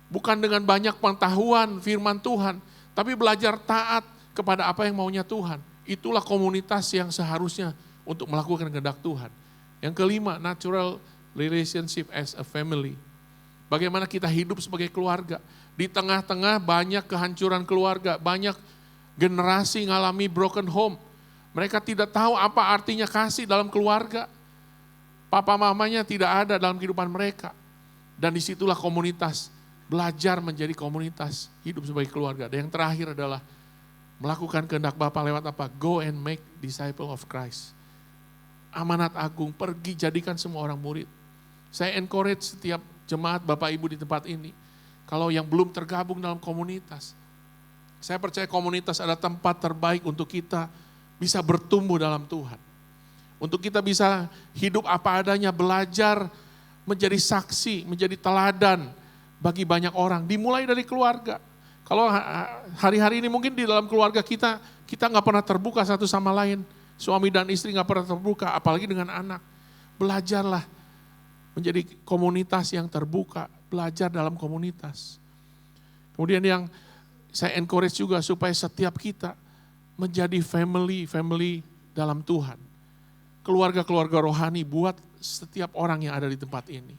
Bukan dengan banyak pengetahuan firman Tuhan, tapi belajar taat kepada apa yang maunya Tuhan. Itulah komunitas yang seharusnya untuk melakukan kehendak Tuhan. Yang kelima, natural relationship as a family. Bagaimana kita hidup sebagai keluarga. Di tengah-tengah banyak kehancuran keluarga, banyak generasi ngalami broken home. Mereka tidak tahu apa artinya kasih dalam keluarga. Papa mamanya tidak ada dalam kehidupan mereka. Dan disitulah komunitas, belajar menjadi komunitas, hidup sebagai keluarga. Dan yang terakhir adalah melakukan kehendak Bapa lewat apa? Go and make disciple of Christ. Amanat agung, pergi jadikan semua orang murid. Saya encourage setiap jemaat Bapak Ibu di tempat ini, kalau yang belum tergabung dalam komunitas, saya percaya komunitas adalah tempat terbaik untuk kita bisa bertumbuh dalam Tuhan. Untuk kita bisa hidup apa adanya, belajar menjadi saksi, menjadi teladan bagi banyak orang. Dimulai dari keluarga. Kalau hari-hari ini mungkin di dalam keluarga kita nggak pernah terbuka satu sama lain. Suami dan istri nggak pernah terbuka, apalagi dengan anak. Belajarlah menjadi komunitas yang terbuka, belajar dalam komunitas. Kemudian yang saya encourage juga supaya setiap kita menjadi family dalam Tuhan. Keluarga-keluarga rohani buat setiap orang yang ada di tempat ini.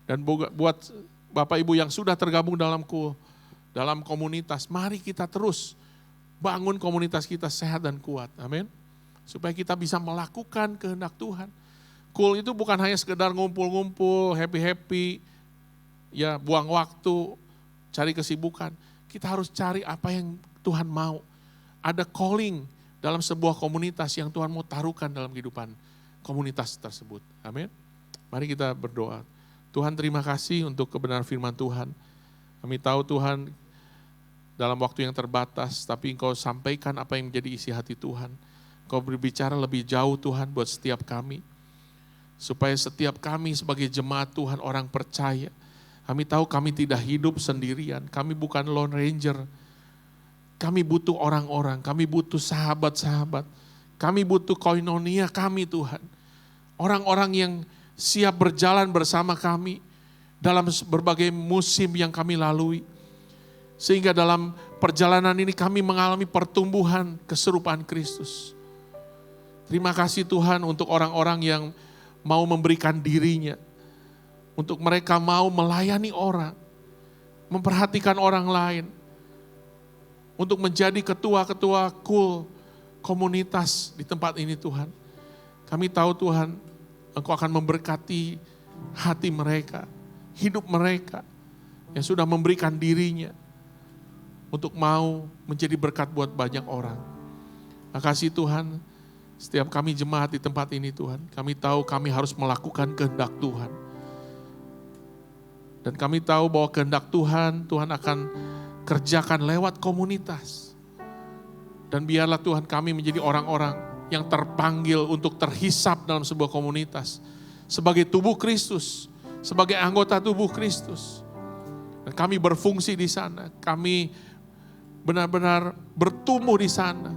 Dan buat Bapak Ibu yang sudah tergabung dalam komunitas, mari kita terus bangun komunitas kita sehat dan kuat. Amin. Supaya kita bisa melakukan kehendak Tuhan. Cool itu bukan hanya sekedar ngumpul-ngumpul, happy-happy, ya buang waktu, cari kesibukan. Kita harus cari apa yang Tuhan mau. Ada calling dalam sebuah komunitas yang Tuhan mau taruhkan dalam kehidupan komunitas tersebut. Amin. Mari kita berdoa. Tuhan terima kasih untuk kebenaran firman Tuhan. Kami tahu Tuhan dalam waktu yang terbatas, tapi Engkau sampaikan apa yang menjadi isi hati Tuhan. Engkau berbicara lebih jauh Tuhan buat setiap kami. Supaya setiap kami sebagai jemaat Tuhan, orang percaya. Kami tahu kami tidak hidup sendirian, kami bukan lone ranger. Kami butuh orang-orang, kami butuh sahabat-sahabat. Kami butuh koinonia kami Tuhan. Orang-orang yang siap berjalan bersama kami dalam berbagai musim yang kami lalui. Sehingga dalam perjalanan ini kami mengalami pertumbuhan keserupaan Kristus. Terima kasih Tuhan untuk orang-orang yang mau memberikan dirinya. Untuk mereka mau melayani orang, memperhatikan orang lain. Untuk menjadi ketua-ketua komunitas di tempat ini Tuhan. Kami tahu Tuhan, Engkau akan memberkati hati mereka, hidup mereka yang sudah memberikan dirinya untuk mau menjadi berkat buat banyak orang. Makasih Tuhan, setiap kami jemaat di tempat ini Tuhan, kami tahu kami harus melakukan kehendak Tuhan. Dan kami tahu bahwa kehendak Tuhan akan kerjakan lewat komunitas. Dan biarlah Tuhan kami menjadi orang-orang yang terpanggil untuk terhisap dalam sebuah komunitas. Sebagai tubuh Kristus, sebagai anggota tubuh Kristus. Dan kami berfungsi di sana, kami benar-benar bertumbuh di sana.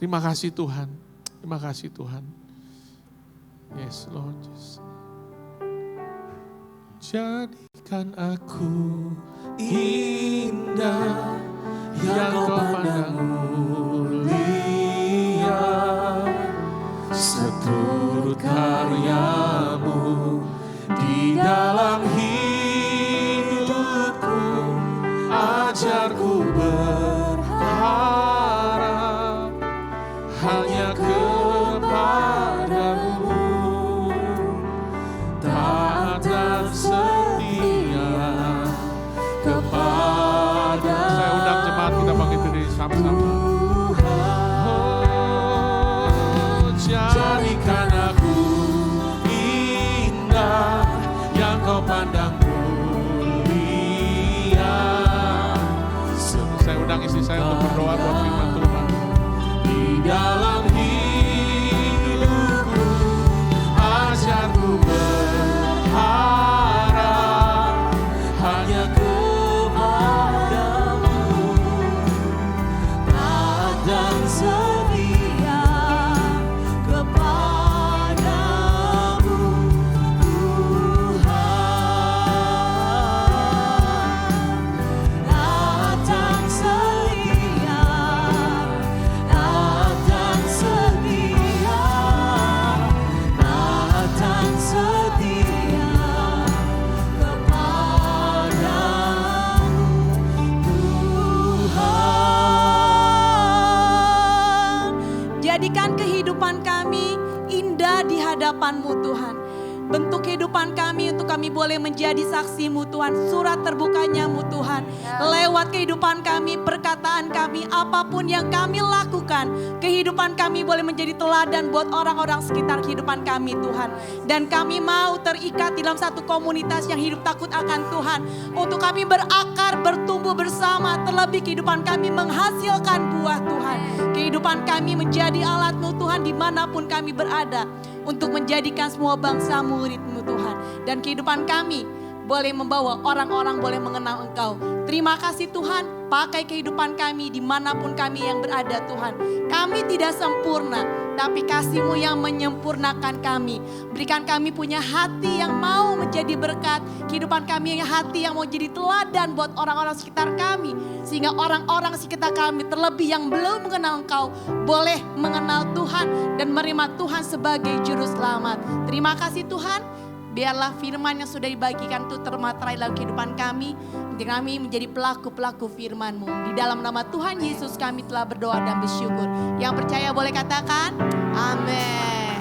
Terima kasih Tuhan, terima kasih Tuhan. Yes Lord Jesus. Jadikan aku indah yang kau pandang mulia, seturut karyamu di dalam hidupku, ajarku berharap hanya kepadamu, taat dan setia kepada. Saya undang jemaat kita bangkit berdiri sama-sama. istri saya untuk berdoa buat firman Tuhan. Di dalam hidupku ajarku berharap hanya kepadamu, taat dan setia kepadamu Tuhan. Taat dan setia, taat dan setia, taat dan setia kepadamu Tuhan. Jadikan kehidupan kami indah di hadapan-Mu Tuhan. Bentuk kehidupan kami untuk kami boleh menjadi saksi-Mu Tuhan. Surat terbukanya-Mu Tuhan. Lewat kehidupan kami, perkataan kami, apapun yang kami lakukan. Kehidupan kami boleh menjadi teladan buat orang-orang sekitar kehidupan kami Tuhan. Dan kami mau terikat dalam satu komunitas yang hidup takut akan Tuhan. Untuk kami berakar, bertumbuh bersama. Terlebih kehidupan kami menghasilkan buah Tuhan. Kehidupan kami menjadi alat-Mu Tuhan dimanapun kami berada. Untuk menjadikan semua bangsa murid-Mu Tuhan. Dan kehidupan kami boleh membawa orang-orang boleh mengenal Engkau. Terima kasih Tuhan, pakai kehidupan kami dimanapun kami yang berada Tuhan. Kami tidak sempurna, tapi kasih-Mu yang menyempurnakan kami. Berikan kami punya hati yang mau menjadi berkat. Kehidupan kami yang hati yang mau jadi teladan buat orang-orang sekitar kami. Sehingga orang-orang sekitar kami terlebih yang belum mengenal Engkau boleh mengenal Tuhan dan menerima Tuhan sebagai Juru Selamat. Terima kasih Tuhan. Biarlah firman yang sudah dibagikan itu termaterai dalam kehidupan kami. Kami menjadi pelaku-pelaku firman-Mu. Di dalam nama Tuhan Yesus kami telah berdoa dan bersyukur. Yang percaya boleh katakan, amin.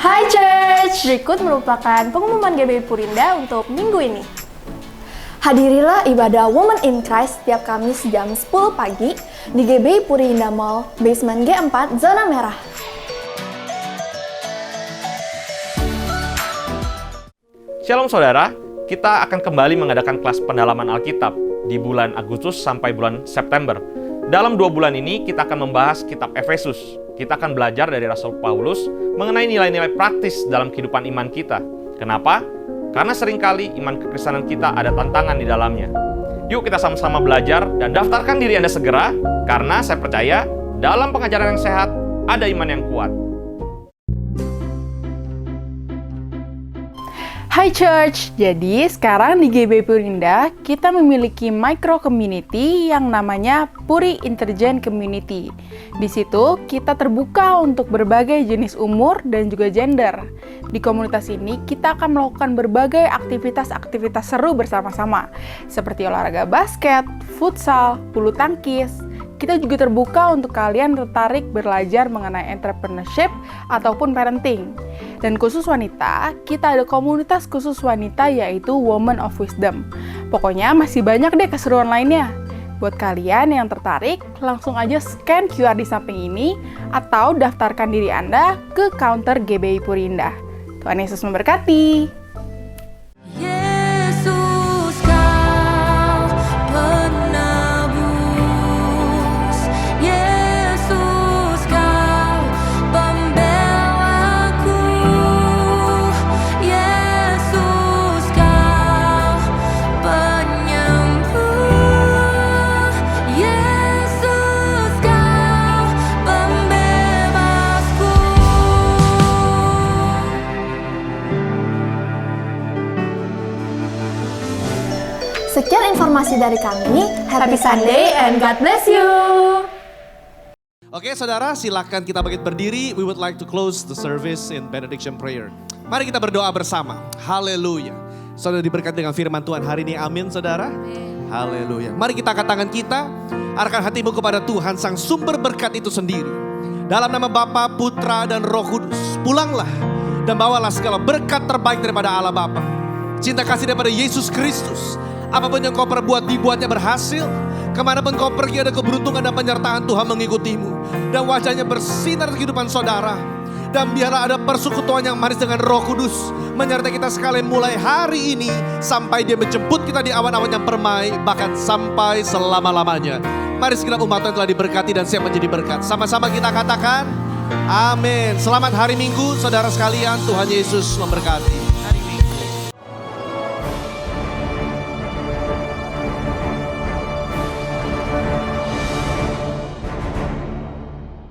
Hai Church, berikut merupakan pengumuman GBI Purinda untuk minggu ini. Hadirilah ibadah Women in Christ setiap Kamis jam 10 pagi di GBI Purinda Mall, basement G4, zona merah. Shalom saudara, kita akan kembali mengadakan kelas pendalaman Alkitab di bulan Agustus sampai bulan September. Dalam 2 bulan ini kita akan membahas kitab Efesus. Kita akan belajar dari Rasul Paulus mengenai nilai-nilai praktis dalam kehidupan iman kita. Kenapa? Karena seringkali iman kekristenan kita ada tantangan di dalamnya. Yuk kita sama-sama belajar dan daftarkan diri Anda segera, karena saya percaya dalam pengajaran yang sehat ada iman yang kuat. Hai Church, jadi sekarang di GBI Purinda kita memiliki micro community yang namanya Puri Intergen Community. Di situ kita terbuka untuk berbagai jenis umur dan juga gender. Di komunitas ini kita akan melakukan berbagai aktivitas-aktivitas seru bersama-sama, seperti olahraga basket, futsal, bulu tangkis. Kita juga terbuka untuk kalian tertarik belajar mengenai entrepreneurship ataupun parenting. Dan khusus wanita, kita ada komunitas khusus wanita yaitu Women of Wisdom. Pokoknya masih banyak deh keseruan lainnya. Buat kalian yang tertarik, langsung aja scan QR di samping ini atau daftarkan diri Anda ke counter GBI Purinda. Tuhan Yesus memberkati. Sekian informasi dari kami. Happy Sunday and God bless you. Oke saudara, silakan kita bangkit berdiri. We would like to close the service in benediction prayer. Mari kita berdoa bersama. Haleluya. Saudara diberkati dengan firman Tuhan hari ini. Amin saudara. Haleluya. Mari kita angkat tangan kita. Arahkan hatimu kepada Tuhan sang sumber berkat itu sendiri. Dalam nama Bapa, Putra dan Roh Kudus. pulanglah dan bawalah segala berkat terbaik daripada Allah Bapa. Cinta kasih daripada Yesus Kristus. Apapun yang kau perbuat, dibuatnya berhasil. Kemanapun kau pergi ada keberuntungan dan penyertaan Tuhan mengikutimu. Dan wajahnya bersinar kehidupan saudara. Dan biarlah ada persekutuan yang manis dengan Roh Kudus menyertai kita sekalian mulai hari ini sampai Dia menjemput kita di awan-awan yang permai, bahkan sampai selama-lamanya. Mari segenap umat yang telah diberkati dan siap menjadi berkat. Sama-sama kita katakan, amin. Selamat hari Minggu saudara sekalian, Tuhan Yesus memberkati.